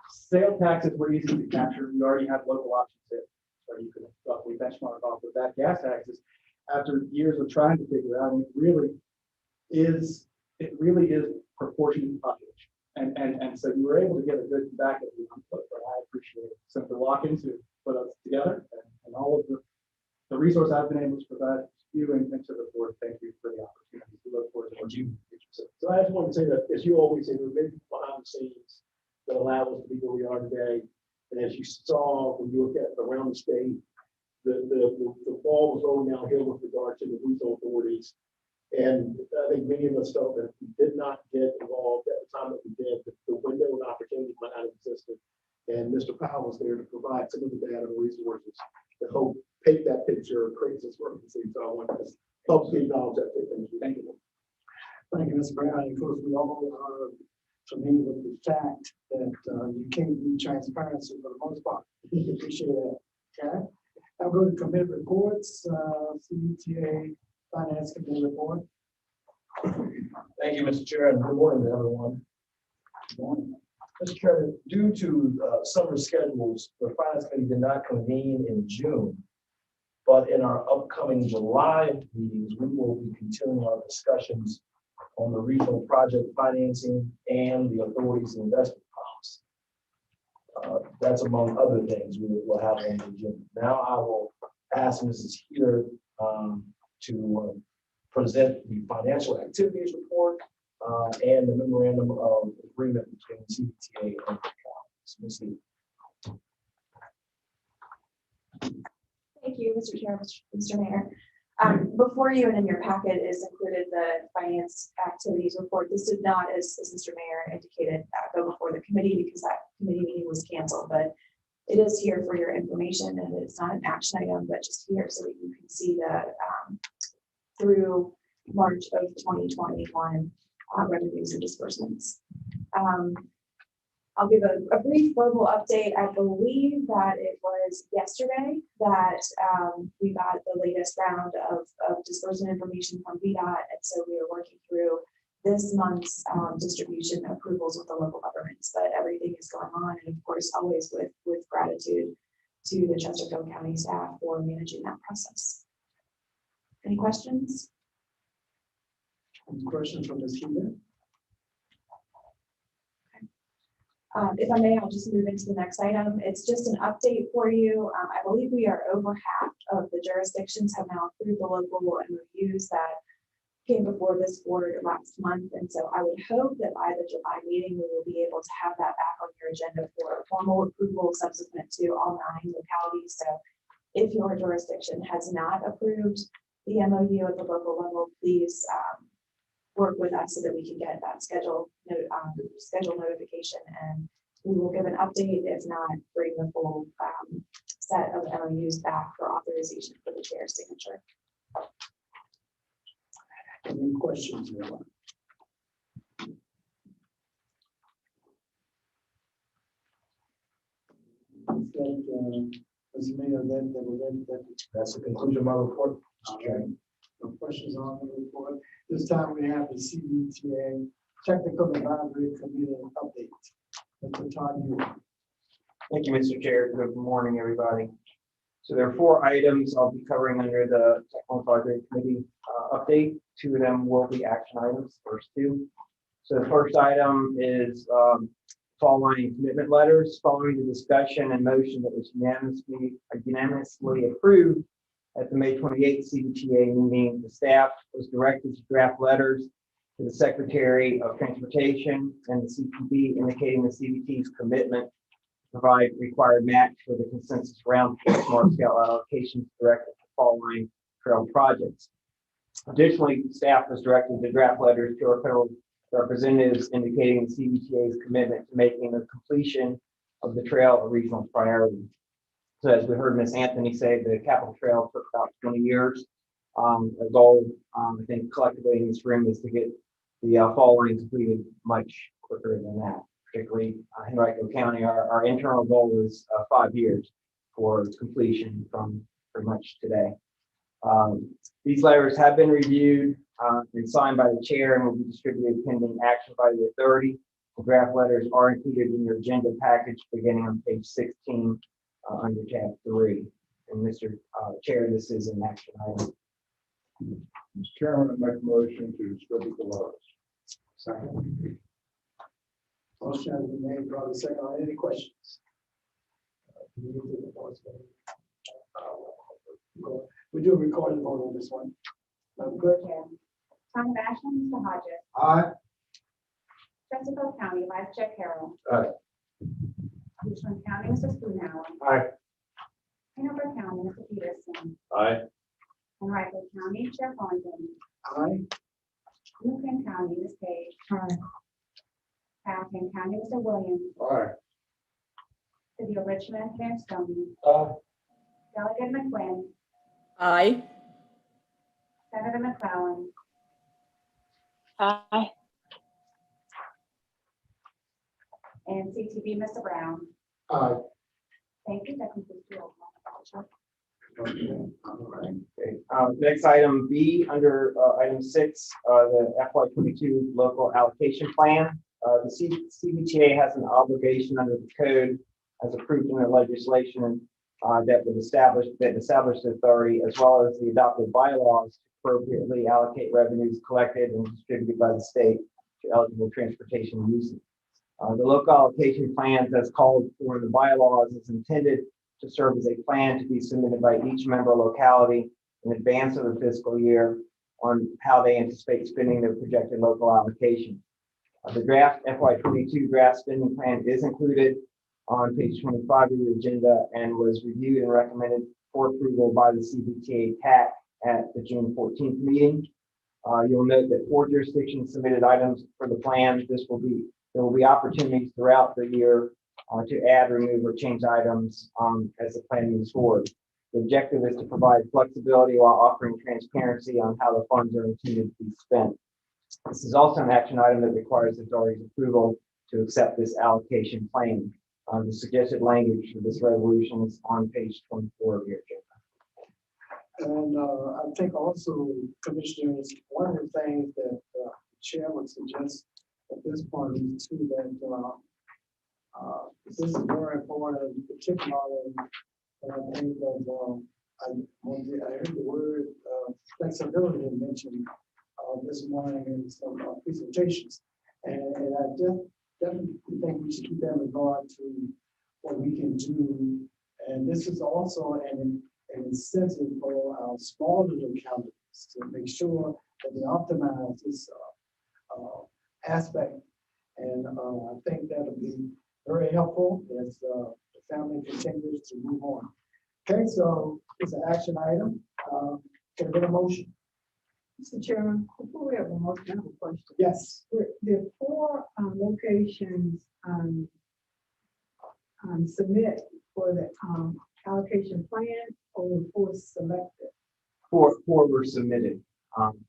sale taxes were easy to capture. You already had local option sales, so you could roughly benchmark off of that. Gas taxes, after years of trying to figure out, it really is proportionate to population. And so you were able to get a good back at the input, but I appreciate it. So to walk into put us together and all of the resource I've been able to provide to you and to the board, thank you for the opportunity. We look forward to what you. So I just want to say that, as you always say, there are many behind the scenes that allow us to be where we are today. And as you saw, when you look at around the state, the ball was rolling downhill with regard to the regional authorities. And I think many of us felt that if we did not get involved at the time that we did, the window of opportunity might not have existed. And Mr. Powell was there to provide some of the data and resources to help paint that picture, create this urgency. So I want to help you acknowledge that. Thank you. Thank you, Mr. Brown. Of course, we all are familiar with the fact that you can't do transparency for the most part. We appreciate that. Okay. I'll go to committee reports, CVTA Finance Committee report. Thank you, Mr. Chair, and good morning to everyone. Good morning. Mr. Chairman, due to summer schedules, the Finance Committee did not convene in June. But in our upcoming July meetings, we will be continuing our discussions on the regional project financing and the authority's investment policy. That's among other things we will have on the agenda. Now I will ask Mrs. Heater to present the financial activities report and the memorandum of agreement between CVTA and Localities. Ms. Lee. Thank you, Mr. Chair, Mr. Mayor. Before you and in your packet is included the finance activities report. This did not, as Mr. Mayor indicated, go before the committee because that committee meeting was canceled, but it is here for your information and it's not an action item, but just here so that you can see the through March of 2021 revenues and disbursements. I'll give a brief global update. I believe that it was yesterday that we got the latest round of disbursement information from VDOT. And so we are working through this month's distribution approvals with the local governments, but everything is going on. And of course, always with gratitude to the Chesterfield County staff for managing that process. Any questions? Any questions from Ms. Huber? If I may, I'll just move into the next item. It's just an update for you. I believe we are over half of the jurisdictions have now approved the local MOUs that came before this board last month. And so I would hope that by the July meeting, we will be able to have that back on your agenda for formal approval subsequent to all 9 localities. So if your jurisdiction has not approved the MOU at the local level, please work with us so that we can get that schedule notification, and we will give an update. If not, bring the full set of MOUs back for authorization for the chair's signature. Any questions? Anyone? Mr. Mayor, That's the conclusion of my report. No questions on the report. This time we have the CVTA Technical Advisory Committee update. Mr. Todd, you. Thank you, Mr. Chair. Good morning, everybody. So there are 4 items I'll be covering under the Technical Advisory Committee update. 2 of them will be action items, first 2. So the first item is following commitment letters. Following the discussion and motion that was unanimously approved at the May 28th CVTA meeting, the staff was directed to draft letters to the Secretary of Transportation and the CPB indicating the CVT's commitment to provide required match for the consensus round smart scale allocations directed to following trail projects. Additionally, staff was directed to draft letters to our federal representatives indicating the CVTA's commitment to making the completion of the trail a regional priority. So as we heard Ms. Anthony say, the Capitol Trail took about 20 years. The goal, I think collectively in this room, is to get the fall line completed much quicker than that. Particularly Henrico County, our internal goal is 5 years for completion from pretty much today. These letters have been reviewed and signed by the chair and will be distributed pending action by the authority. The draft letters are included in your agenda package beginning on page 16 under tab 3. And Mr. Chair, this is an action item. Mr. Chairman, I make a motion to distribute the letters. Second. Motion has been made, probably second. On any questions? We do a recorded vote on this one. Good. Tom Basham, Mr. Hodges. Aye. Chesterfield County, Vice Chair Carroll. Aye. Richland County, Mr. Spoonhour. Aye. Hanover County, Mr. Peterson. Aye. Henrico County, Chair Thornton. Aye. Newton County, Ms. Page. Aye. Hamilton County, Mr. Williams. Aye. City of Richmond, Mayor Stoney. Aye. Delegate McQuinn. Aye. Senator McClellan. Aye. And CTV, Mr. Brown. Aye. Thank you. That concludes the roll call. Okay. All right. Okay. Next item B under item 6, the FY22 local allocation plan. The CVTA has an obligation under the code as approved in the legislation that established the authority, as well as the adopted bylaws to appropriately allocate revenues collected and distributed by the state to eligible transportation uses. The local allocation plans as called for in the bylaws is intended to serve as a plan to be submitted by each member locality in advance of the fiscal year on how they anticipate spending their projected local allocation. The draft FY22 draft spending plan is included on page 25 of the agenda and was reviewed and recommended for approval by the CVTA TAC at the June 14th meeting. You'll note that 4 jurisdictions submitted items for the plan. There will be opportunities throughout the year to add, remove, or change items as the plan moves forward. The objective is to provide flexibility while offering transparency on how the funds are intended to be spent. This is also an action item that requires the authority's approval to accept this allocation plan. The suggested language for this resolution is on page 24 of your agenda. And I think also, Commissioners, one of the things that the chair would suggest at this point is too that this is very important, particularly I think that I heard the word flexibility mentioned this morning in some presentations, and I definitely think we should keep that in regard to what we can do, and this is also an incentive for our smaller localities to make sure that they optimize this aspect, and I think that'll be very helpful as the family continues to move on. Okay, so it's an action item. Can I get a motion? Mr. Chairman, before we have a motion, I have a question. Yes. There are 4 locations submit for the allocation plan, or 4 selected? 4 were submitted.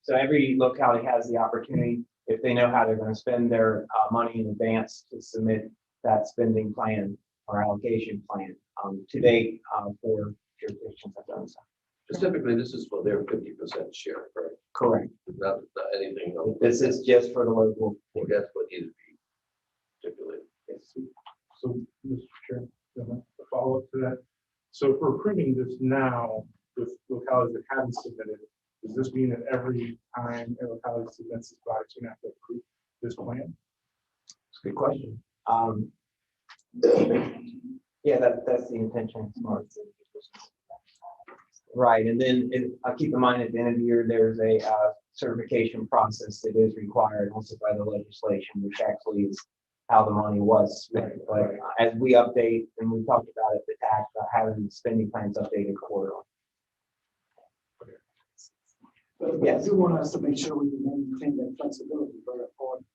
So every locality has the opportunity, if they know how they're going to spend their money in advance, to submit that spending plan or allocation plan. To date, 4 jurisdictions have done so. Specifically, this is for their 50% share, right? Correct. Not anything else. This is just for the local. That's what needs to be stipulated. So, Mr. Chair, a follow-up to that. So if we're approving this now with localities that haven't submitted, does this mean that every time a locality submits this product, you're going to have to approve this plan? It's a good question. Yeah, that's the intention. Right, and then keep in mind at the end of the year, there's a certification process that is required also by the legislation, which actually is how the money was spent. But as we update, and we talked about it, the tax, having the spending plans updated quarterly. But I do want us to make sure we maintain that flexibility very important.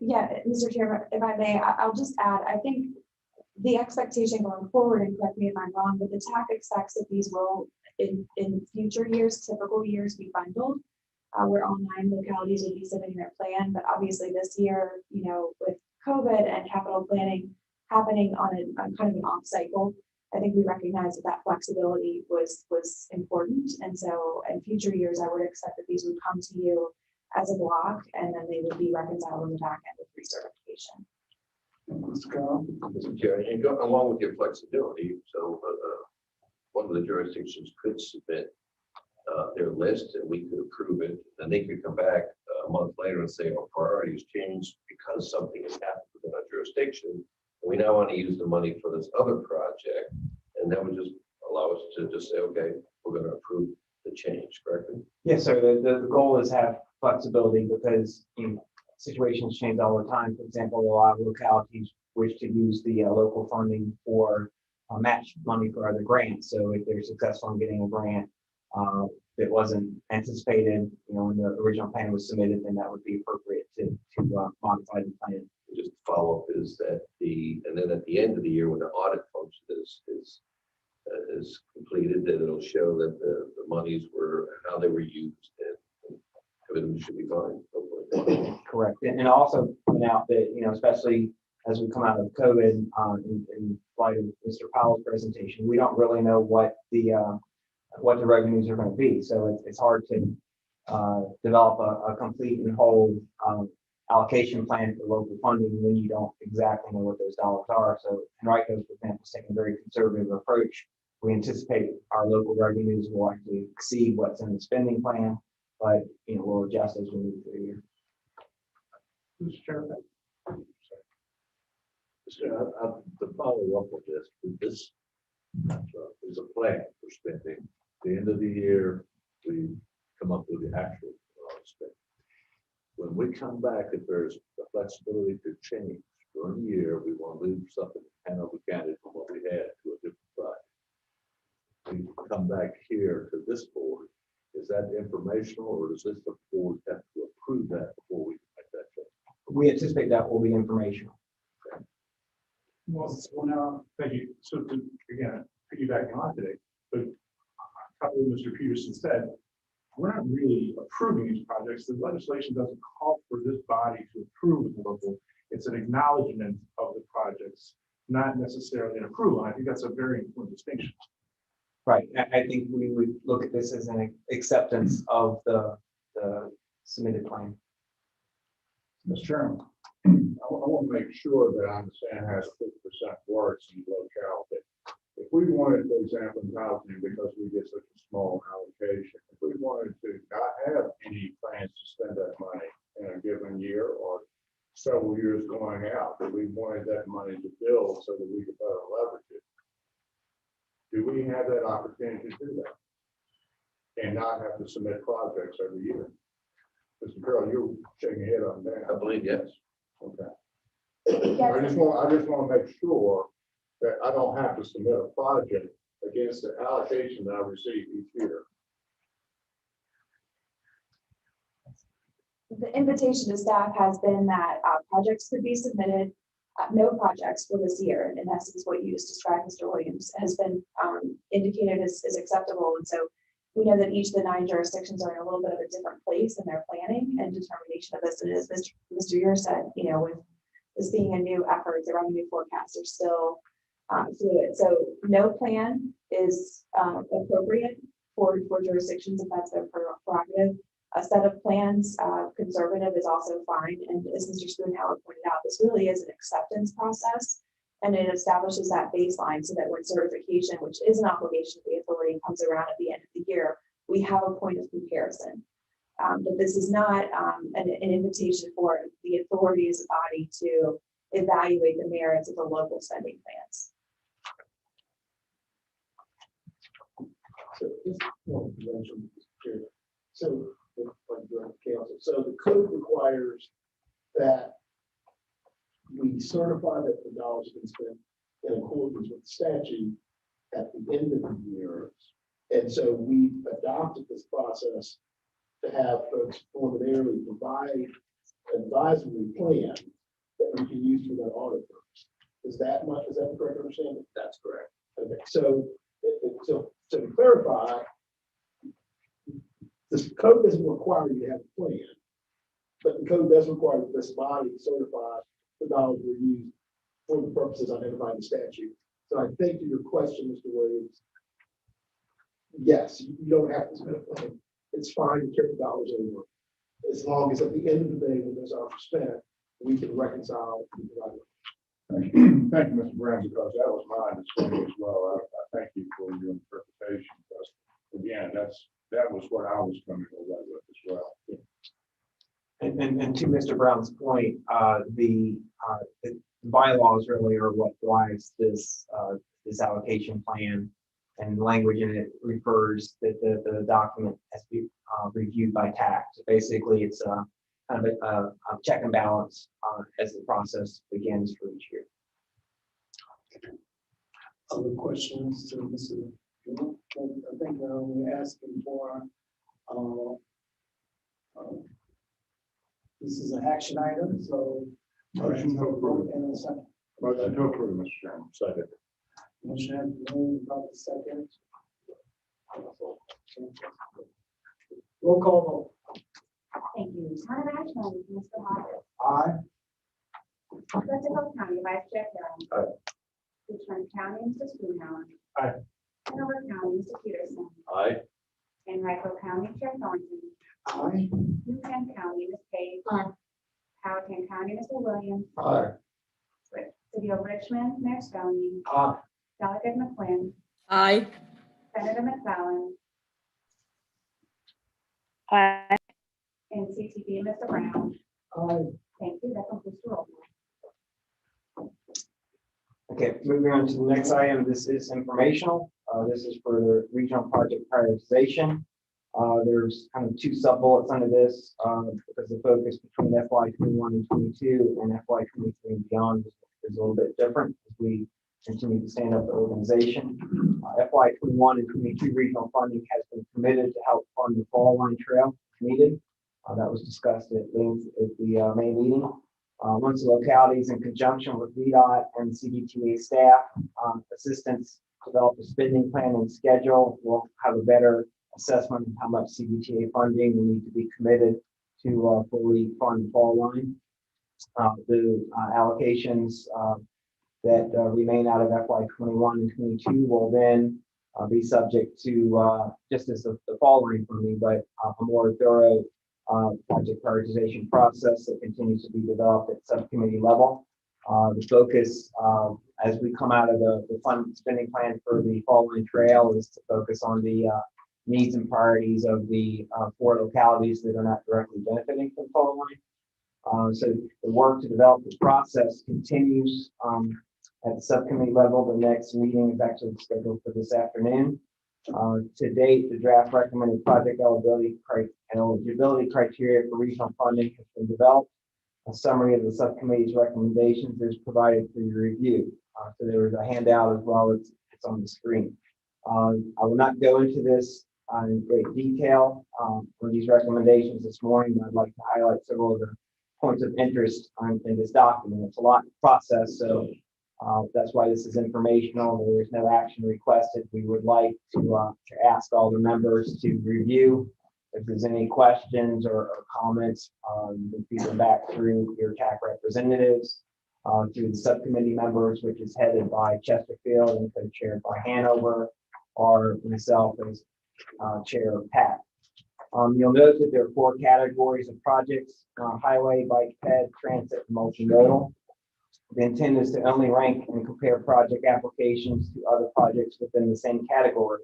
Yeah, Mr. Chair, if I may, I'll just add, I think the expectation going forward, and correct me if I'm wrong, but the TAC expects that these will, in future years, typical years, be bundled. Where online localities will be submitting their plan, but obviously this year, with COVID and capital planning happening on kind of an off cycle, I think we recognize that flexibility was important. And so in future years, I would expect that these would come to you as a block, and then they would be reconciled in the back end with recertification. Mr. Chair, and go along with your flexibility, so one of the jurisdictions could submit their list and we could approve it, and they could come back a month later and say our priorities changed because something has happened within our jurisdiction. And we now want to use the money for this other project, and that would just allow us to just say, okay, we're going to approve the change, correctly? Yes, sir. The goal is to have flexibility because situations change all the time. For example, a lot of localities wish to use the local funding for match money for other grants. So if they're successful in getting a grant that wasn't anticipated, when the original plan was submitted, then that would be appropriate to modify the plan. Just follow up is that and then at the end of the year when the audit function is completed, that it'll show that the monies were, how they were used, and everything should be fine. Hopefully. Correct. And also point out that, especially as we come out of COVID, in light of Mr. Powell's presentation, we don't really know what the revenues are going to be. So it's hard to develop a complete and whole allocation plan for local funding when you don't exactly know what those dollars are. So Enrico, for example, is taking a very conservative approach. We anticipate our local revenues will actually exceed what's in the spending plan, but we'll adjust as we move through the year. Mr. Chairman. To follow up with this is a plan for spending the end of the year, we come up with the actual spend. When we come back, if there's the flexibility to change during the year, we want to leave something in Hanover County from what we had to a different project. We come back here to this board. Is that informational, or does this the board have to approve that before we make that change? We anticipate that will be informational. Well, thank you. So to, again, piggybacking on today, but a couple of Mr. Peterson said, we're not really approving these projects. The legislation doesn't call for this body to approve the local. It's an acknowledgement of the projects, not necessarily an approval. I think that's a very important distinction. Right. I think we would look at this as an acceptance of the submitted plan. Mr. Chairman, I want to make sure that I understand how the 50% works in the locality. If we wanted, for example, in housing, because we get such a small allocation, if we wanted to not have any plans to spend that money in a given year or several years going out, that we wanted that money to build so that we could better leverage it, do we have that opportunity to do that and not have to submit projects every year? Mr. Carroll, you're shaking your head on that. I believe yes. Okay. I just want to make sure that I don't have to submit a project against the allocation that I receive each year. The invitation to staff has been that projects could be submitted, no projects for this year. In essence, what you just described, Mr. Williams, has been indicated as acceptable. And so we know that each of the 9 jurisdictions are in a little bit of a different place in their planning and determination of this. And as Mr. Ure said, you know, with this being a new effort, the revenue forecasts are still fluid. So no plan is appropriate for jurisdictions if that's their prerogative. A set of plans, conservative, is also fine. And as Mr. Spoonhour pointed out, this really is an acceptance process, and it establishes that baseline so that when certification, which is an obligation of the authority, comes around at the end of the year, we have a point of comparison. But this is not an invitation for the authority as a body to evaluate the merits of the local spending plans. So just one mention, so so the code requires that we certify that the dollars have been spent in accordance with the statute at the end of the year. And so we adopted this process to have folks ordinarily provide an advisory plan that we can use for that audit purpose. Is that the correct understanding? That's correct. Okay, so to clarify, this code doesn't require you to have a plan, but the code does require that this body certify the dollars were used for the purposes identified in the statute. So I think to your question, Mr. Williams, yes, you don't have to submit a plan. It's fine to carry the dollars over, as long as at the end of the day, when those dollars are spent, we can reconcile. Thank you, Mr. Brown, because that was my understanding as well. I thank you for your interpretation. Because again, that was what I was coming away with as well. And to Mr. Brown's point, the bylaws really are what drives this allocation plan, and language in it refers that the document has to be reviewed by TAC. So basically, it's a kind of a check and balance as the process begins for each year. Other questions to Mr. I think we're asking for. This is an action item, so. Motion to approve. And a second. Motion to approve, Mr. Chairman. Second. Motion has been moved, about the second. Roll call vote. Thank you. Town of Ashland, Mr. Hodges. Aye. Mecklenburg County Vice Chair Carroll. Aye. Richmond County, Mr. Spoonhour. Aye. Hanover County, Mr. Peterson. Aye. And Rifle County, Chair Thornton. Aye. Newtown County, Ms. Page. Aye. Powhatan County, Mr. Williams. Aye. City of Richmond, Mayor Stoney. Aye. Delegate McQuinn. Aye. Senator McFarland. Aye. And CTV, Mr. Brown. Aye. Thank you. That concludes the roll. Okay, moving on to the next item. This is informational. This is for the regional project prioritization. There's kind of two sub-bullets under this because the focus between FY 21 and 22 and FY 23 and beyond is a little bit different as we continue to stand up the organization. FY 21 and 22 regional funding has been committed to help fund the Fall Line Trail if needed. That was discussed at length at the May meeting. Once the localities, in conjunction with VDOT and CVTA staff, assistants develop a spending plan and schedule, we'll have a better assessment of how much CBTA funding will need to be committed to fully fund Fall Line. The allocations that remain out of FY 21 and 22 will then be subject to just as the Fall Line funding, but a more thorough project prioritization process that continues to be developed at subcommittee level. The focus as we come out of the fund spending plan for the Fall Line Trail is to focus on the needs and priorities of the 4 localities that are not directly benefiting from Fall Line. So the work to develop the process continues at the subcommittee level. The next meeting is actually scheduled for this afternoon. To date, the draft recommended project eligibility criteria for regional funding has been developed. A summary of the subcommittee's recommendations is provided for your review. So there is a handout as well as it's on the screen. I will not go into this in great detail for these recommendations this morning, but I'd like to highlight several of the points of interest in this document. It's a lot to process, so that's why this is informational. There is no action requested. We would like to ask all the members to review. If there's any questions or comments, you can feed them back through your TAC representatives, through the subcommittee members, which is headed by Chesterfield and co-chaired by Hanover, or myself as chair of PAC. You'll note that there are 4 categories of projects: highway, bike ped, transit, and multimodal. The intent is to only rank and compare project applications to other projects within the same category.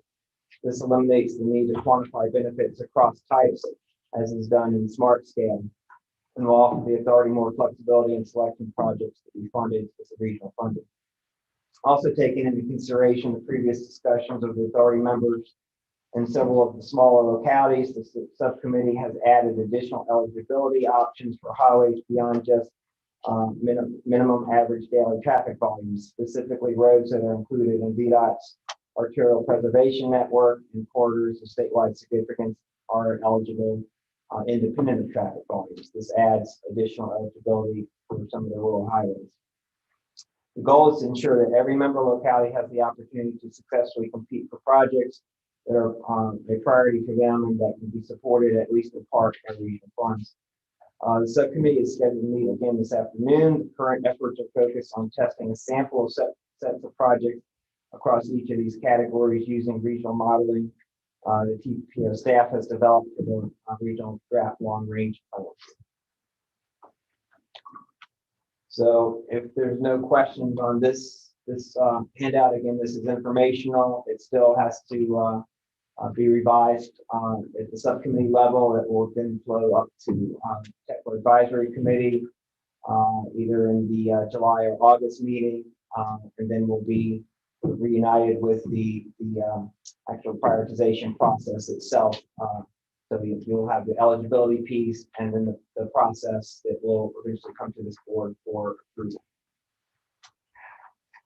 This eliminates the need to quantify benefits across types, as is done in SMART scale, and will offer the authority more flexibility in selecting projects to be funded with the regional funding. Also taking into consideration the previous discussions of the authority members and several of the smaller localities, the subcommittee has added additional eligibility options for highways beyond just minimum average daily traffic volumes, specifically roads that are included in VDOT's arterial preservation network and corridors of statewide significance are eligible independent of traffic volumes. This adds additional eligibility for some of the rural highways. The goal is to ensure that every member locality has the opportunity to successfully compete for projects that are a priority for them and that can be supported at least in part by regional funds. The subcommittee is scheduled to meet again this afternoon. The current efforts are focused on testing a sample of sets of projects across each of these categories using regional modeling. The TPO staff has developed for the regional draft long range plan. So if there's no questions on this handout, again, this is informational. It still has to be revised at the subcommittee level. It will then flow up to technical advisory committee either in the July or August meeting, and then we'll be reunited with the actual prioritization process itself. So you'll have the eligibility piece and then the process that will eventually come to this board for approval.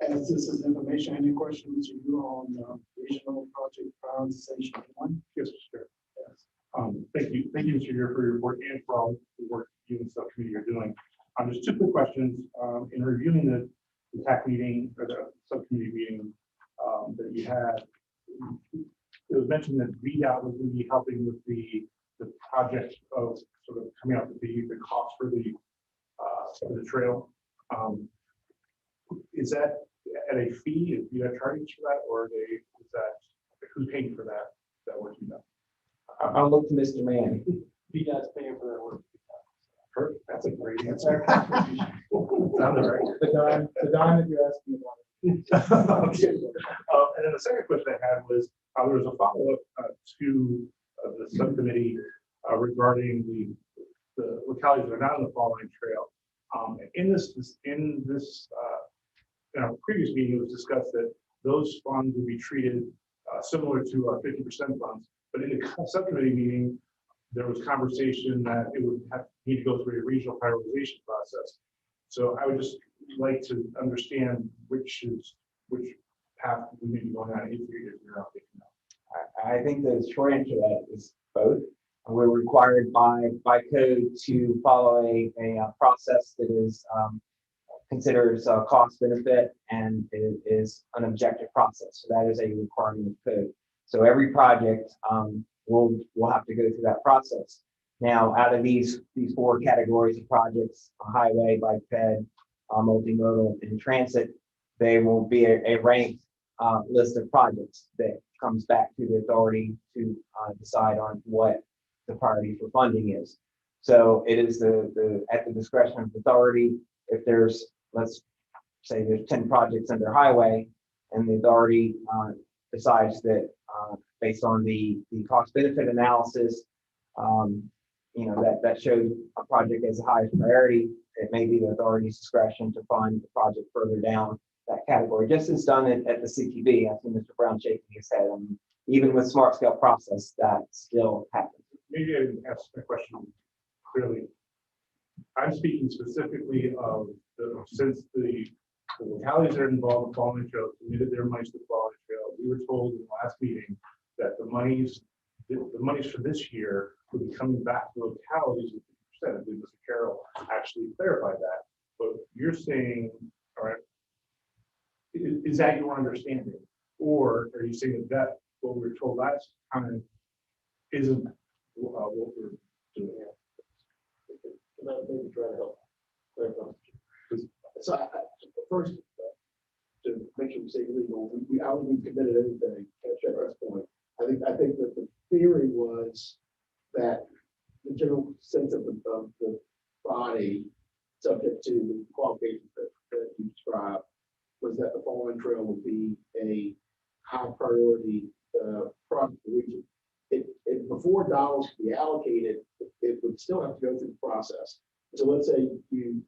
As this is information, any questions you on regional project prioritization one? Yes, sure. Yes. Thank you, Mr. Chair, for your work and for all the work you and subcommittee are doing. Just 2 quick questions. In reviewing the TAC meeting or the subcommittee meeting that you had, it was mentioned that VDOT was going to be helping with the project of sort of coming up with the cost for the trail. Is that at a fee? Do you have charges for that, or is that who's paying for that? That work you done? I'll look to Mr. Mann. VDOT's paying for that work. Perfect. That's a great answer. Sounded right. The dime that you're asking about. Okay. And then the second question I had was there was a follow-up to the subcommittee regarding the localities that are not on the Fall Line Trail. In our previous meeting, it was discussed that those funds would be treated similar to our 50% funds. But in the subcommittee meeting, there was conversation that it would need to go through a regional prioritization process. So I would just like to understand which path we may be going on if you're not thinking of. I think the short answer to that is both. We're required by code to follow a process that is considers cost benefit and is an objective process. So that is a requirement of code. So every project will have to go through that process. Now, out of these four categories of projects, highway, bike ped, multimodal, and transit, they will be a ranked list of projects that comes back to the authority to decide on what the priority for funding is. So it is at the discretion of the authority. If there's, let's say there's 10 projects under highway, and the authority decides that based on the cost benefit analysis, that shows a project as the highest priority, it may be the authority's discretion to fund the project further down that category, just as done at the CTB. I see Mr. Brown shaking his head. Even with smart scale process, that still happens. Maybe I didn't ask my question clearly. I'm speaking specifically of since the localities that are involved in following trail committed their monies to the following trail. We were told in the last meeting that the monies for this year would be coming back to localities with 50%. I believe Mr. Carroll actually clarified that. But you're saying, all right, is that your understanding? Or are you saying that what we were told last time isn't what we're doing here? Can I maybe try to help clarify? So first, to make sure we say legal, I don't think we committed anything at Sheriff's point. I think that the theory was that the general sense of the body, subject to the qualifications that you described, was that the following trail would be a high priority project for the region. Before dollars could be allocated, it would still have to go through the process. So let's say you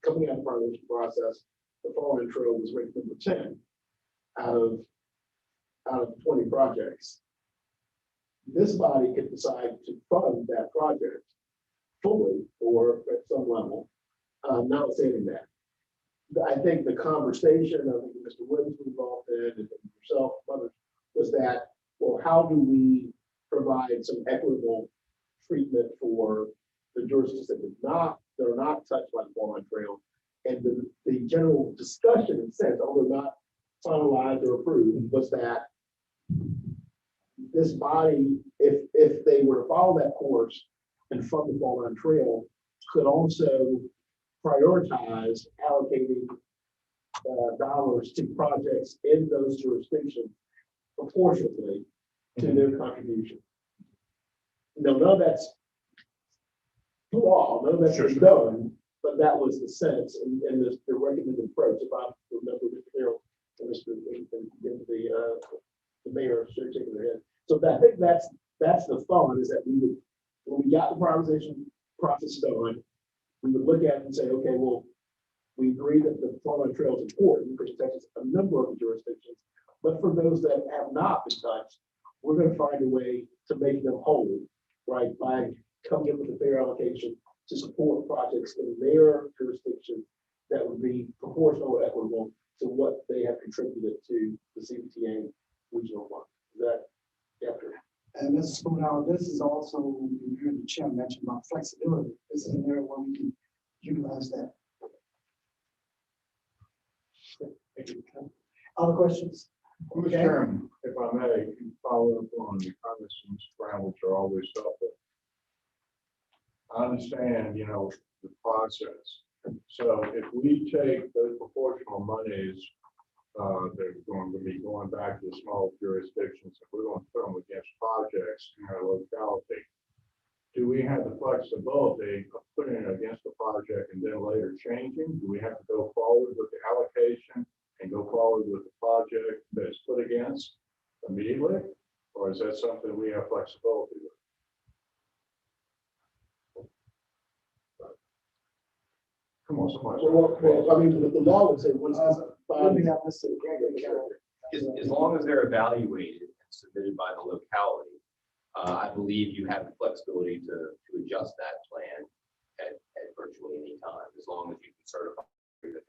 coming out of the prioritization process, the following trail was ranked number 10 out of 20 projects. This body could decide to fund that project fully or at some level, notwithstanding that. I think the conversation, I think Mr. Williams was involved in, and yourself, others, was that, well, how do we provide some equitable treatment for the jurisdictions that are not touched by the following trail? And the general discussion and sense, although not finalized or approved, was that this body, if they were to follow that course and fund the following trail, could also prioritize allocating dollars to projects in those jurisdictions proportionately to their contribution. No, none of that's law, none of that's done, but that was the sense and the recommended approach. If I remember Mr. Carroll and the mayor shaking their head. So I think that's the thought, is that we would, when we got the prioritization process done, we would look at it and say, okay, well, we agree that the following trail is important because it touches a number of the jurisdictions, but for those that have not been touched, we're going to find a way to make them whole, right, by coming up with a fair allocation to support projects in their jurisdiction that would be proportional or equitable to what they have contributed to the CVTA regional fund. Is that after? And Mrs. Spoonhour, this is also, you heard the chair mention about flexibility. This is an area where we can utilize that. Other questions? Mr. Chairman, if I may, follow up on the comments from Mr. Brown, which are always helpful. I understand, the process. So if we take those proportional monies that are going to be going back to small jurisdictions, if we're going to put them against projects in our locality, do we have the flexibility of putting it against the project and then later changing? Do we have to go forward with the allocation and go forward with the project that is put against immediately? Or is that something we have flexibility with? Come on, somebody. Well, I mean, the law would say once let me have Mr. Gregory. as long as they're evaluated and submitted by the locality, I believe you have the flexibility to adjust that plan at virtually any time, as long as you can certify that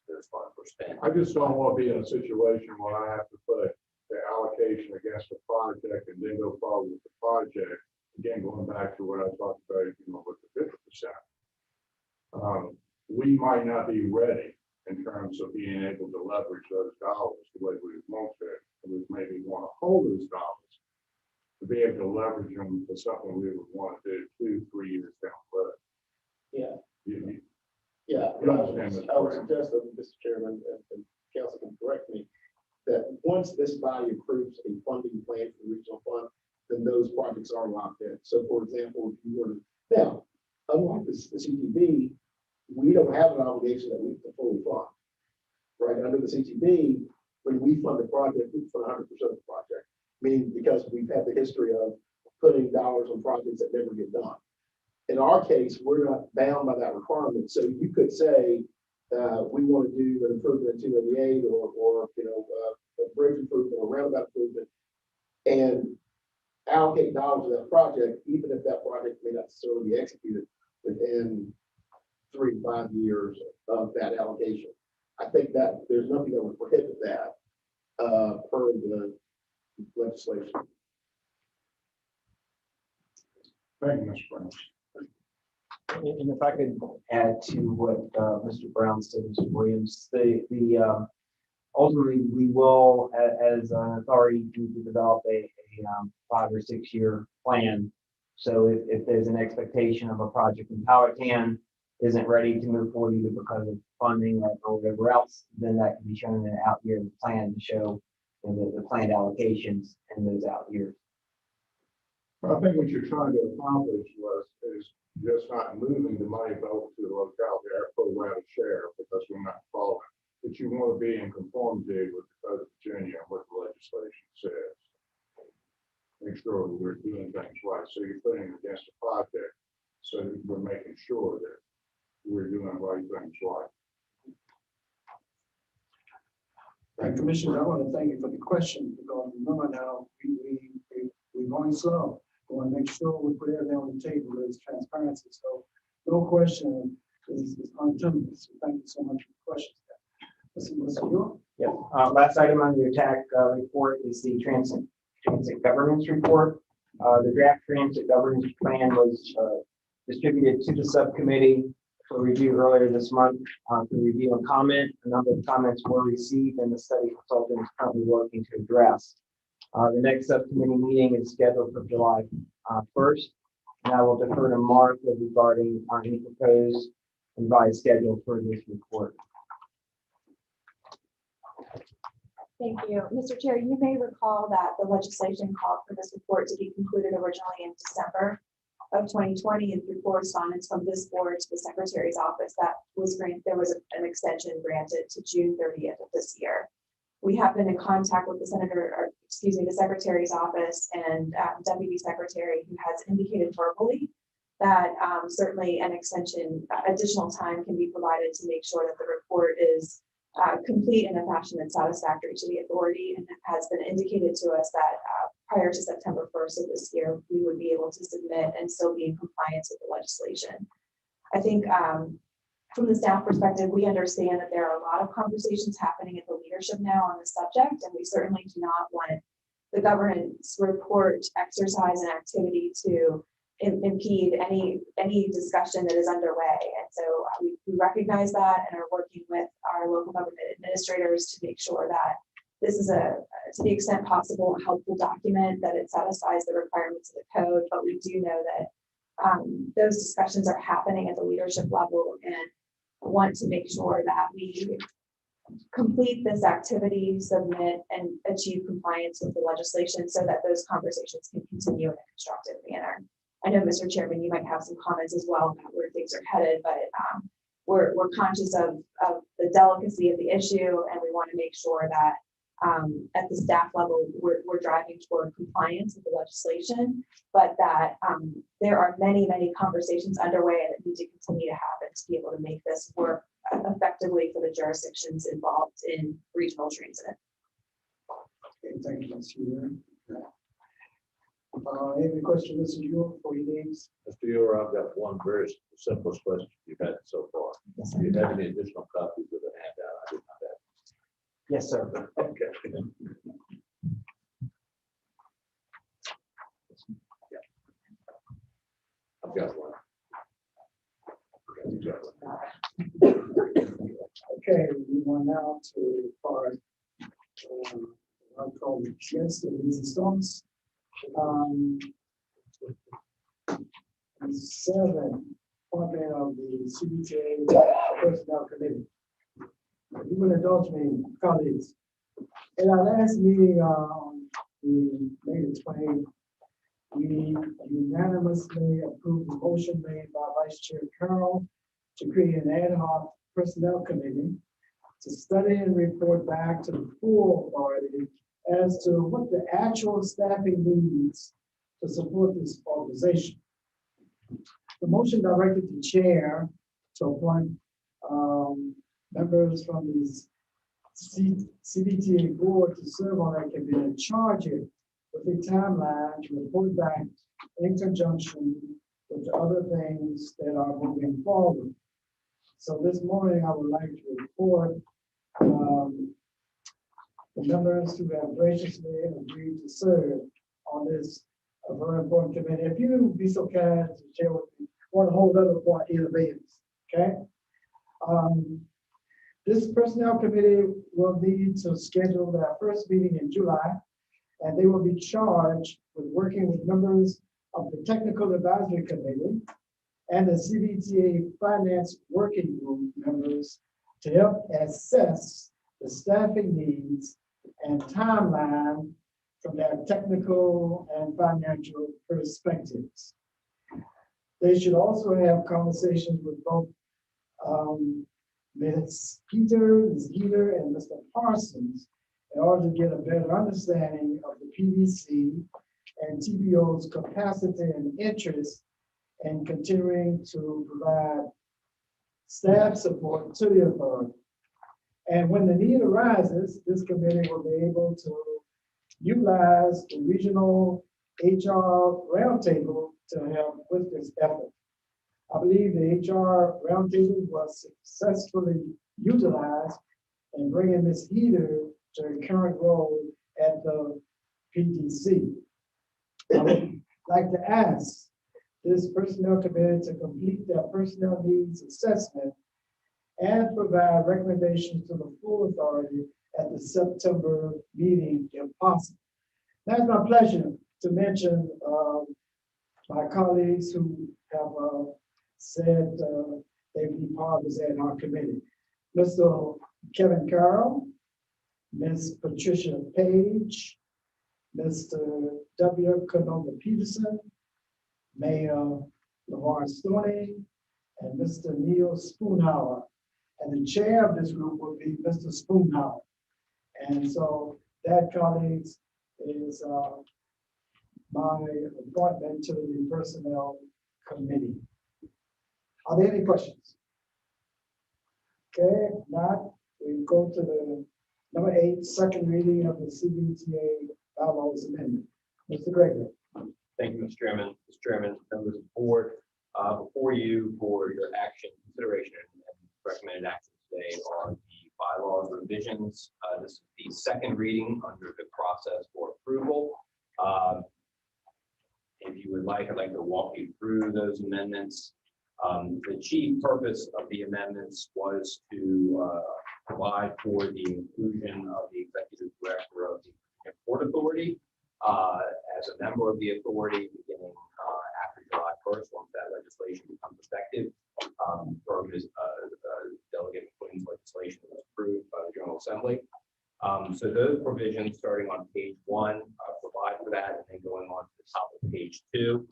those funds were spent. I just don't want to be in a situation where I have to put the allocation against the project and then go forward with the project. Again, going back to what I talked about, with the 50%. We might not be ready in terms of being able to leverage those dollars the way we want to. We maybe want to hold those dollars to be able to leverage them for something we would want to do 2-3 years down the road. Yeah. Yeah, You understand this, I would correct? suggest that, Mr. Chairman, and council can correct me, that once this body approves a funding plan for the regional fund, then those projects are locked in. So for example, if you were to, now, unlike the CTB, we don't have an obligation that we have to fully fund. Right, under the CTB, when we fund the project, we fund 100% of the project, meaning because we've had the history of putting dollars on projects that never get done. In our case, we're not bound by that requirement. So you could say, we want to do an improvement in 288 or a bridge improvement or roundabout improvement and allocate dollars to that project, even if that project may not necessarily be executed within 3 to 5 years of that allocation. I think that there's nothing that would prohibit that per the legislation. Thank you, Mr. Brown. And if I could add to what Mr. Brown said, Mr. Williams, ultimately we will, as an authority, need to develop a 5 or 6 year plan. So if there's an expectation of a project in Powhatan isn't ready to move forward either because of funding or whatever else, then that can be shown in an out year plan to show the planned allocations in those out years. I think what you're trying to accomplish is just not moving the money over to the locality, our pro rata share, because we're not following. But you want to be in conformity with the Code of Virginia and what the legislation says. Make sure that we're doing things right. So you're putting it against a project, so that we're making sure that we're doing the right things right. And Commissioner, I want to thank you for the question, because remember now, we're going slow. We want to make sure we put everything on the table, there's transparency. So no question is untenable. So thank you so much for the questions. Mr. York? Yes. Last item on the attack report is the transit governance report. The draft transit governance plan was distributed to the subcommittee for review earlier this month. For review and comment, a number of comments were received, and the study consultant is currently working to address. The next subcommittee meeting is scheduled for July 1st, and I will defer to Martha regarding any proposed revised schedule for this report. Thank you. Mr. Chair, you may recall that the legislation called for this report to be concluded originally in December of 2020, and through correspondence from this board to the Secretary's office, that was granted. There was an extension granted to June 30th of this year. We have been in contact with the the Secretary's office and Deputy Secretary, who has indicated verbally that certainly an extension, additional time can be provided to make sure that the report is complete in a fashion that's satisfactory to the authority, and it has been indicated to us that prior to September 1st of this year, we would be able to submit and still be in compliance with the legislation. I think from the staff perspective, we understand that there are a lot of conversations happening at the leadership now on this subject, and we certainly do not want the governance report exercise and activity to impede any discussion that is underway. And so we recognize that and are working with our local government administrators to make sure that this is to the extent possible, a helpful document, that it satisfies the requirements of the code. But we do know that those discussions are happening at the leadership level, and want to make sure that we complete this activity, submit, and achieve compliance with the legislation so that those conversations can continue in a constructive manner. I know, Mr. Chairman, you might have some comments as well about where things are headed, but we're conscious of the delicacy of the issue, and we want to make sure that at the staff level, we're driving toward compliance with the legislation, but that there are many conversations underway that need to continue to happen to be able to make this work effectively for the jurisdictions involved in regional transit. Thank you, Ms. Heater. Any questions, Mr. York, for your names? Mr. Euro, I've got one very simplest question you've had so far. Do you have any additional copies of the handout? I did not have. Yes, sir. Okay. I've got one. Okay, we want now to part, I'll call it yes, the easy stones. 7, appointment of the CVTA Personnel Committee. You will indulge me, colleagues. In our last meeting on the May 20th, we unanimously approved the motion made by Vice Chair Carroll to create an ad hoc personnel committee to study and report back to the full authority as to what the actual staffing needs to support this organization. The motion directed the chair to appoint members from the CVTA board to serve on that committee and charge it with a timeline to report back in conjunction with the other things that are moving forward. So this morning, I would like to report the members who have graciously agreed to serve on this very important committee. If you would be so kind to share with me on the whole other point, innovators, okay? This personnel committee will need to schedule their first meeting in July, and they will be charged with working with members of the Technical Advisory Committee and the CVTA Finance Working Group members to help assess the staffing needs and timeline from their technical and financial perspectives. They should also have conversations with both Ms. Heater, and Mr. Parsons in order to get a better understanding of the PDC and TBO's capacity and interest in continuing to provide staff support to the authority. And when the need arises, this committee will be able to utilize the regional HR roundtable to help with this effort. I believe the HR roundtable was successfully utilized in bringing Ms. Heater to her current role at the PDC. I would like to ask this personnel committee to complete their personnel needs assessment and provide recommendations to the full authority at the September meeting if possible. Now it's my pleasure to mention my colleagues who have said they will be part of this ad hoc committee. Mr. Kevin Carroll, Ms. Patricia Page, Mr. W. Canova Peterson, Mayor LeVar Stoney, and Mr. Neil Spoonhour. And the chair of this group will be Mr. Spoonhour. And so that, colleagues, is my appointment to the Personnel Committee. Are there any questions? Okay, if not, we go to the number 8, second reading of the CBTA bylaws amendment. Mr. Gregory. Thank you, Mr. Chairman. Mr. Chairman, members of the board, before you for your action, consideration, and recommended action today are the bylaws revisions. This is the second reading under the process for approval. If you would like, I'd like to walk you through those amendments. The chief purpose of the amendments was to provide for the inclusion of the executive director of the Port Authority as a member of the authority beginning after July 1st, once that legislation becomes effective. Delegate McQueen's legislation was approved by the General Assembly. So those provisions starting on page 1 provide for that, and then going on to the top of page 2,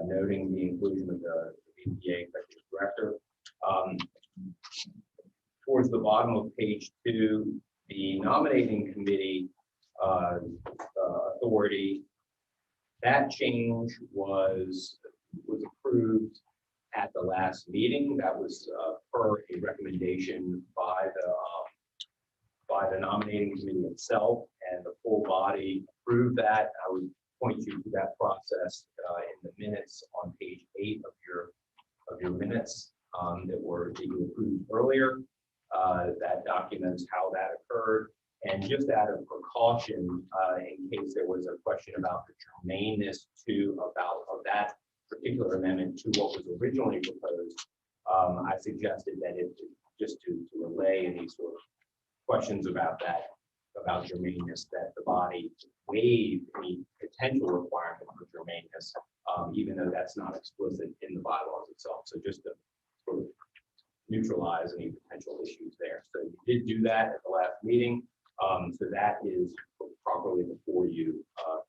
noting the inclusion of the CBTA executive director. Towards the bottom of page 2, the nominating committee authority, that change was approved at the last meeting. That was per a recommendation by the nominating committee itself, and the full full body approved that. I would point you to that process in the minutes on page 8 of your minutes that you approved earlier. That documents how that occurred. And just out of precaution, in case there was a question about the germaneness of that particular amendment to what was originally proposed, I suggested that just to allay any sort of questions about germaneness, that the body waive any potential requirement for germaneness, even though that's not explicit in the bylaws itself. So just to sort of neutralize any potential issues there. So you did do that at the last meeting. So that is properly before you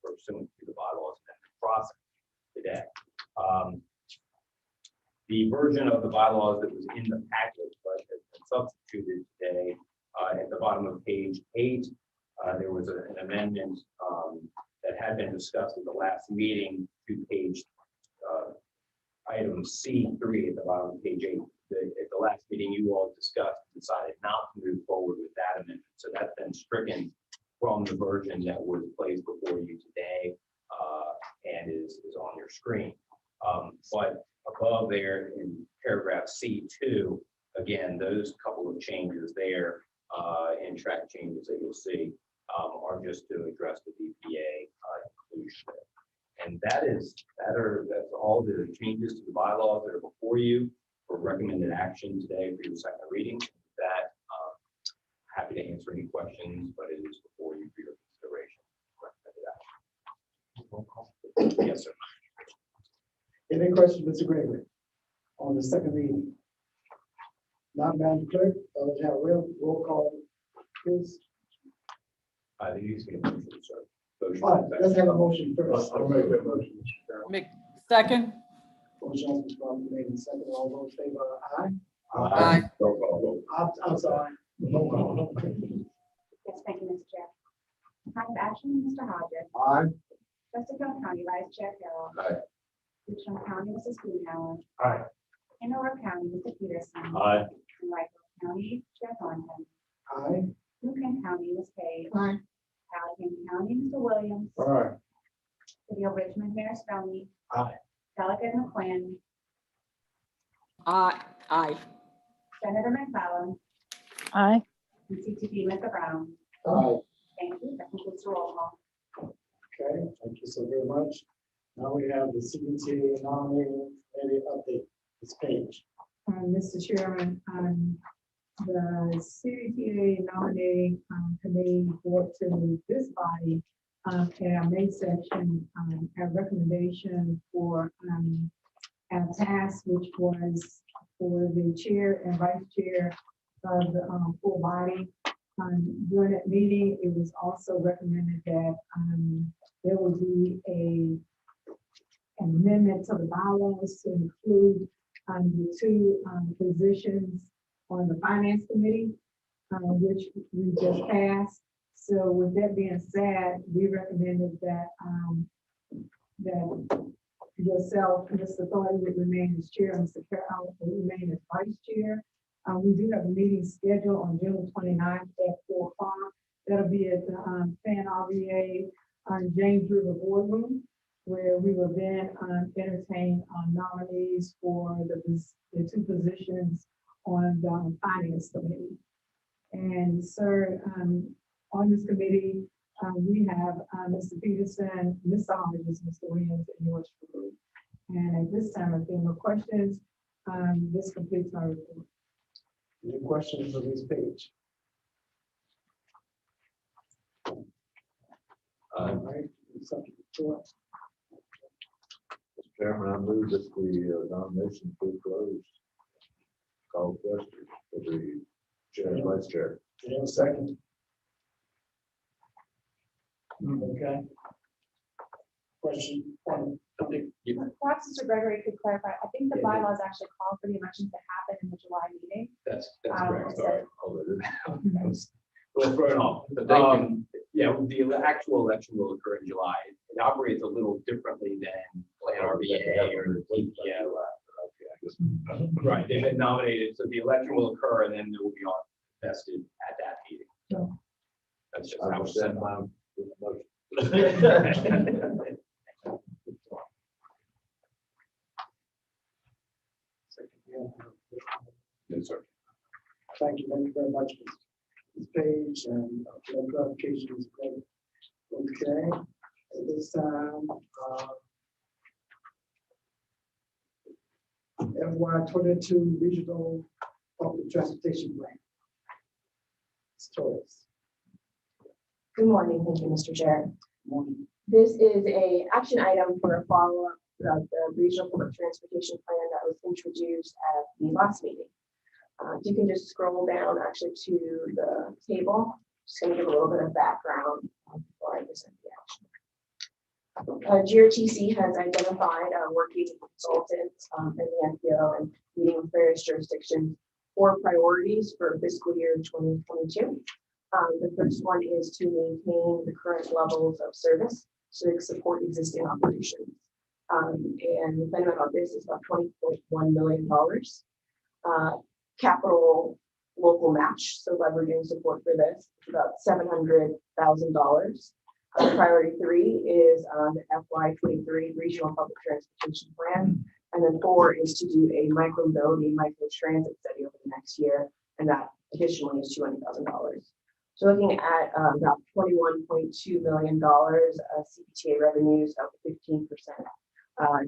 pursuant to the bylaws amendment process today. The version of the bylaws that was in the packet but has been substituted today at the bottom of page 8. There was an amendment that had been discussed at the last meeting to page item C3 at the bottom of page 8. At the last meeting, you all discussed and decided not to move forward with that amendment. So that's been stricken from the version that was placed before you today and is on your screen. But above there in paragraph C2, again, those couple of changes there and track changes that you'll see are just to address the BPA inclusion. And that's all the changes to the bylaws that are before you for recommended action today for your second reading. With that, happy to answer any questions, but it is before you for your consideration. Yes, sir. Any questions, Mr. Gregory, on the second reading? Not, Madam Clerk, have roll call, please. There needs to be a motion, sir. Motion. All right, let's have a motion first. I'll make that motion, Mr. Chairman. Second. Motion has been properly made in second. All those in favor, aye? Aye. Roll call vote. I'm sorry. Roll call. Yes, thank you, Mr. Chair. Kind of action, Mr. Hodges. Aye. Chesterfield County Vice Chair Carroll. Aye. Richland County, Mrs. Greenhour. Aye. Hanover County, Mr. Peterson. Aye. And Riceboro County, Chair Thornton. Aye. Lucan County, Ms. Page. Aye. Allegheny County, Mr. Williams. Aye. City of Richmond, Mayor Spellman. Aye. Delegate McQuinn. Aye. Senator McClellan. Aye. And CTP, Mr. Brown. Aye. Thank you. That concludes the roll call. Okay, thank you so very much. Now we have the CVTA nominating committee update, this page. Mr. Chairman, the CVTA nominating committee brought to this body in our May section a recommendation for our task, which was for the chair and vice chair of the full body. During that meeting, it was also recommended that there would be an amendment to the bylaws to include the two positions on the finance committee, which we just passed. So with that being said, we recommended that that yourself, Mr. Thornton, would remain as chair, and Mr. Carroll would remain as vice chair. We do have a meeting scheduled on June 29th at 4 o'clock. That'll be at the Fan RVA James River Boardroom, where we will then entertain nominees for the two positions on the finance committee. And sir, on this committee, we have Mr. Peterson, Mr. Hodges, Mr. Williams, and yours truly. And at this time, if there are no questions, this completes my report. Any questions on this page? All right, something to it. Mr. Chairman, I move that the nomination be closed. Call question for the chair and vice chair. Do you have a second? Okay. Question? Perhaps Mr. Gregory could clarify. I think the bylaws actually call for the elections to happen in the July meeting. That's correct. so- Sorry. I was a little thrown off. Yeah, the actual election will occur in July. It operates a little differently than Plan RBA or the TPO. Right, they've been nominated, so the election will occur and then there will be on vested at that meeting. That's just how it's set up. Yes, sir. Thank you very much, Ms. Page, and the clarification is great. Okay, at this time, FY 22 Regional Public Transportation Plan. Stories. Good morning. Thank you, Mr. Chair. Morning. This is a action item for a follow-up of the Regional Public Transportation Plan that was introduced at the last meeting. You can just scroll down actually to the table. Just going to give a little bit of background before I present the action. GRTC has identified a working consultant in the NPO and meeting with various jurisdictions for priorities for fiscal year 2022. The first one is to maintain the current levels of service so they can support existing operations. And the plan about this is about $20.1 million. Capital local match, so leveraging support for this, about $700,000. Priority 3 is the FY 23 Regional Public Transportation Plan. And then 4 is to do a micro-mobility, micro-transit study over the next year. And that additionally is $200,000. So looking at about $21.2 million CVTA revenues of 15%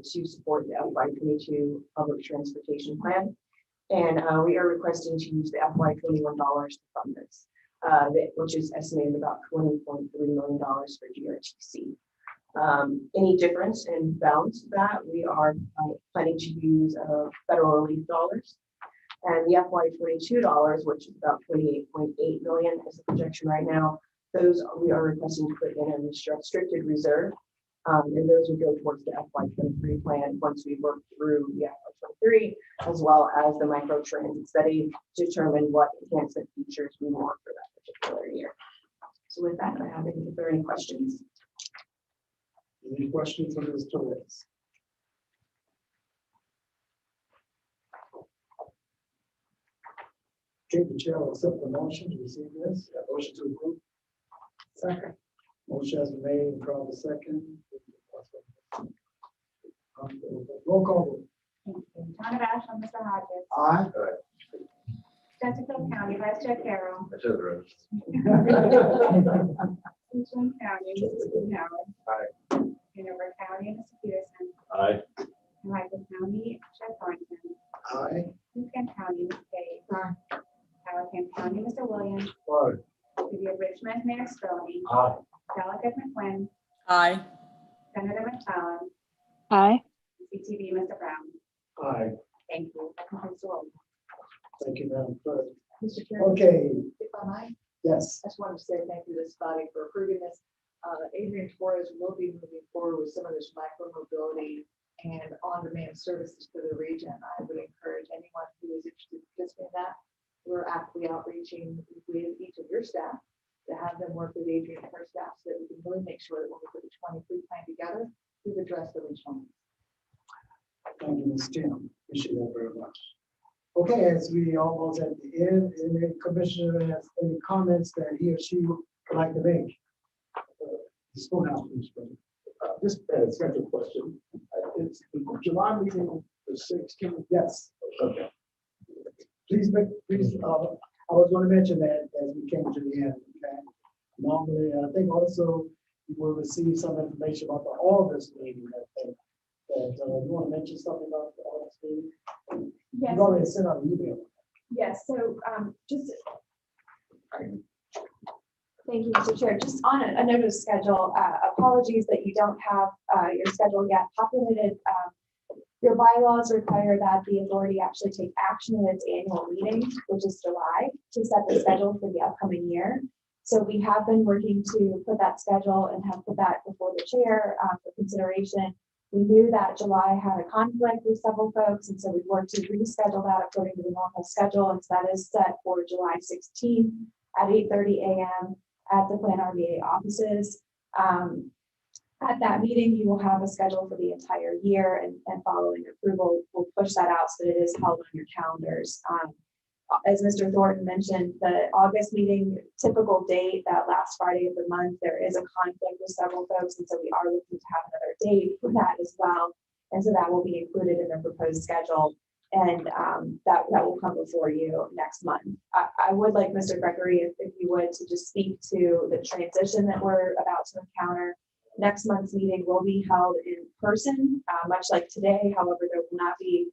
to support the FY 22 Public Transportation Plan. And we are requesting to use the FY 21 dollars to fund this, which is estimated about $20.3 million for GRTC. Any difference in balance of that, we are planning to use federal relief dollars. And the FY 22 dollars, which is about $28.8 million is the projection right now, those we are requesting to put in a restricted reserve. And those would go towards the FY 23 plan once we work through the FY 23, as well as the micro transit study to determine what enhancement features we want for that particular year. So with that, if there are any questions. Any questions on this Torres? Okay, the chair will accept the motion to receive this. Motion to approve. Second. Motion has been made and called the second. Roll call. John Ashland, Mr. Hodges. Aye. Chesterfield County, Vice Chair Carroll. Richland County, Mr. Howard. Aye. Hanover County, Mr. Peterson. Aye. Michael County, Chair Thornton. Aye. Lincoln County, Ms. Page. Allocation County, Mr. Williams. Aye. City of Richmond, Mayor Stoney. Aye. Delegate McQuinn. Aye. Senator McClellan. Aye. CTV, Mr. Brown. Aye. Thank you. That concludes the roll. Thank you, Madam Clerk. Mr. Chairman, Okay, if I might, yes. I just wanted to say thank you to this body for approving this. Adrian Torres will be moving forward with some of this micro mobility and on-demand services for the region. I would encourage anyone who is interested in participating in that. We're actively outreaching with each of your staff to have them work with Adrian and her staff so that we can really make sure that when we put the 23 plan together, we've addressed the regional needs. Thank you, Ms. Tim. Appreciate that very much. Okay, as we almost at the end, any commissioner has any comments that he or she would like to make? The schoolhouse, Just a schedule question. It's the July meeting, the 16th. Yes. Okay. Please make, please, I was going to mention that as we came to the end, okay? Normally, I think also you will receive some information about the August meeting that you want to mention something about the August meeting? Yes. You've already sent out an email. Yes, so thank you, Mr. Chair. Just on a note of schedule, apologies that you don't have your schedule yet populated. Your bylaws require that the authority actually take action in its annual meeting, which is July, to set the schedule for the upcoming year. So we have been working to put that schedule and have put that before the chair for consideration. We knew that July had a conflict with several folks, and so we worked to reschedule that according to the normal schedule. And so that is set for July 16th at 8:30 a.m. at the Plan RVA offices. At that meeting, you will have a schedule for the entire year, and following approval, we'll push that out so that it is held on your calendars. as Mr. Thornton mentioned, the August meeting, typical date, that last Friday of the month, there is a conflict with several folks, and so we are looking to have another date for that as well. And so that will be included in the proposed schedule, and that will come before you next month. I would like Mr. Gregory, if you would, to just speak to the transition that we're about to encounter. Next month's meeting will be held in person, much like today. However, there will not be,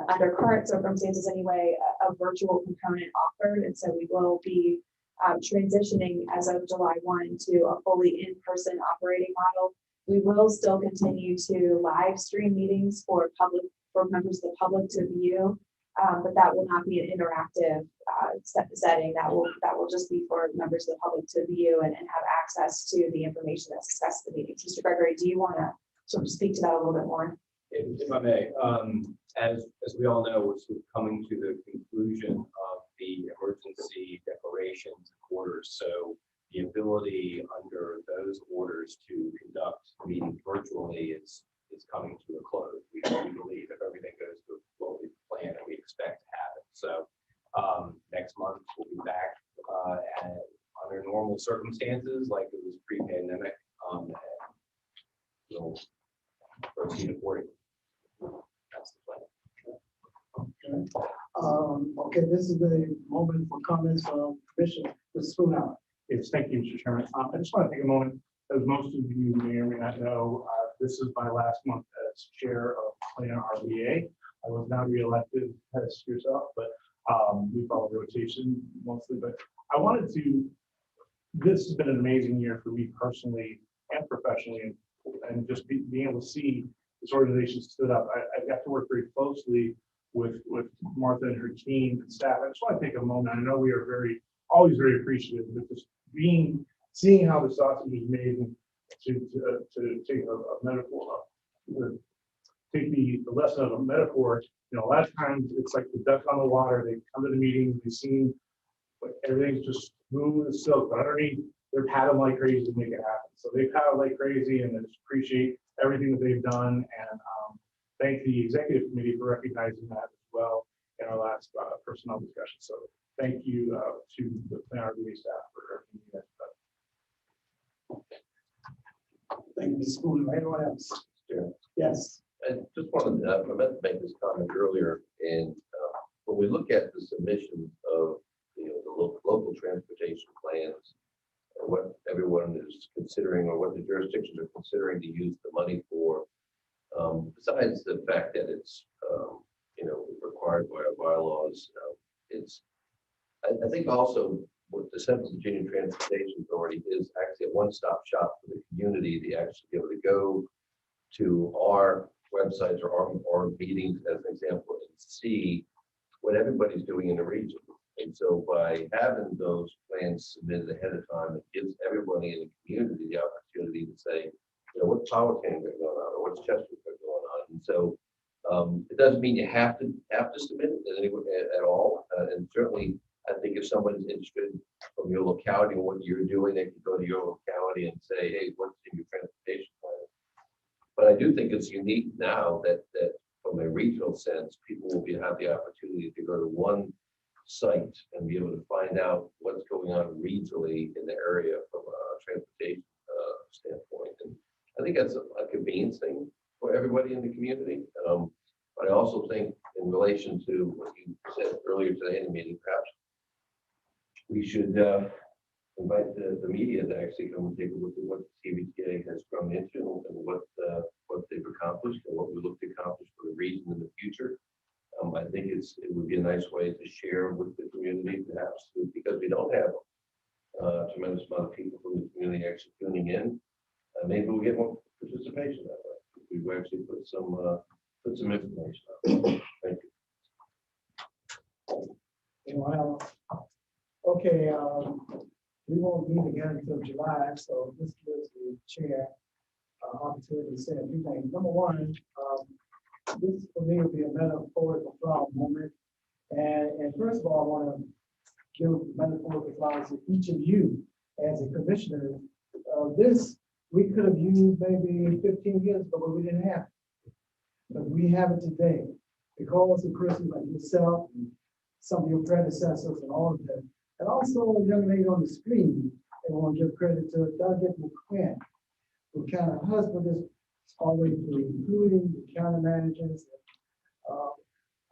under current circumstances anyway, a virtual component offered. And so we will be transitioning as of July 1 to a fully in-person operating model. We will still continue to live stream meetings for members of the public to view, but that will not be an interactive setting. That will just be for members of the public to view and have access to the information that's discussed in the meetings. Mr. Gregory, do you want to sort of speak to that a little bit more? If I may, as we all know, we're sort of coming to the conclusion of the emergency declarations orders. So the ability under those orders to conduct meetings virtually is coming to a close. We believe if everything goes to what we plan and we expect to happen. So next month we'll be back and under normal circumstances, like it was pre-pandemic, and we'll proceed accordingly. That's the plan. Okay, this is the moment for comments from Commissioner Spooner. Yes, thank you, Mr. Chairman. I just want to take a moment, as most of you may or may not know, this is my last month as chair of Plan RVA. I was not reelected as yourself, but we follow rotation mostly. But I wanted to, this has been an amazing year for me personally and professionally, and just being able to see this organization stood up. I got to work very closely with Martha and her team and staff. I just want to take a moment. I know we are always very appreciative, but just seeing how the sausage is made, and to take a metaphor, take the lesson of a metaphor. You know, a lot of times it's like the duck on the water. They come to the meeting, they've seen like everything's just smooth as silk, but underneath they're paddling like crazy to make it happen. So they paddle like crazy, and I just appreciate everything that they've done, and thank the executive committee for recognizing that as well in our last personnel discussion. So thank you to the Plan RVA staff for everything you guys have done. Thank you, Ms. Spooner. Anyone else? Yeah. Yes. I just wanted to, I meant to make this comment earlier, and when we look at the submission of the local transportation plans, and what everyone is considering or what the jurisdictions are considering to use the money for, besides the fact that it's required by our bylaws, I think also what the Central Virginia Transportation Authority is actually a one-stop shop for the community to actually be able to go to our websites or our meetings, as an example, and see what everybody's doing in the region. And so by having those plans submitted ahead of time, it gives everybody in the community the opportunity to say, what's Powhatan got going on, or what's Chesterfield got going on. And so it doesn't mean you have to submit it at all. And certainly, I think if somebody's interested from your locality and what you're doing, they can go to your locality and say, hey, what's in your transportation plan? But I do think it's unique now that from a regional sense, people will have the opportunity to go to one site and be able to find out what's going on regionally in the area from a transportation standpoint. And I think that's a convenience thing for everybody in the community. But I also think in relation to what you said earlier today in the meeting, perhaps we should invite the media to actually come and take a look at what CVTA has grown into and what they've accomplished and what we look to accomplish for the region in the future. I think it would be a nice way to share with the community, perhaps, because we don't have a tremendous amount of people from the community actually tuning in. Maybe we'll get more participation that way. We've actually put some information out. Thank you. Anyone else? Okay, we won't meet again until July, so this gives the chair opportunity to say a few things. Number one, this for me will be a metaphorical flower moment. And first of all, I want to give metaphorical flowers to each of you as a commissioner. This we could have used maybe 15 years ago, but we didn't have it. But we have it today because of persons like yourself, and some of your predecessors and all of them. And also a young lady on the screen, I want to give credit to Douglas McQuinn, who kind of husband is always including the county managers,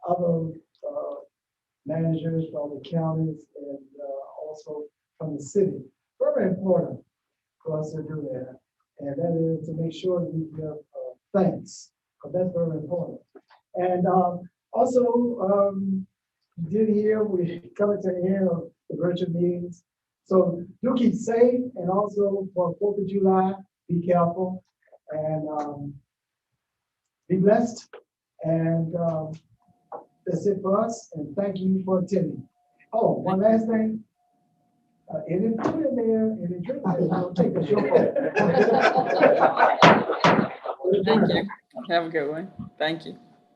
other managers from the counties and also from the city. Very important for us to do that. And that is to make sure that we give thanks, because that's very important. And also, did hear we coming to the end of the virtual meetings. So do keep safe, and also for 4th of July, be careful and be blessed. And that's it for us. And thank you for attending. Oh, one last thing. It didn't put in there, and it didn't take a short. Thank you. Have a good one. Thank you.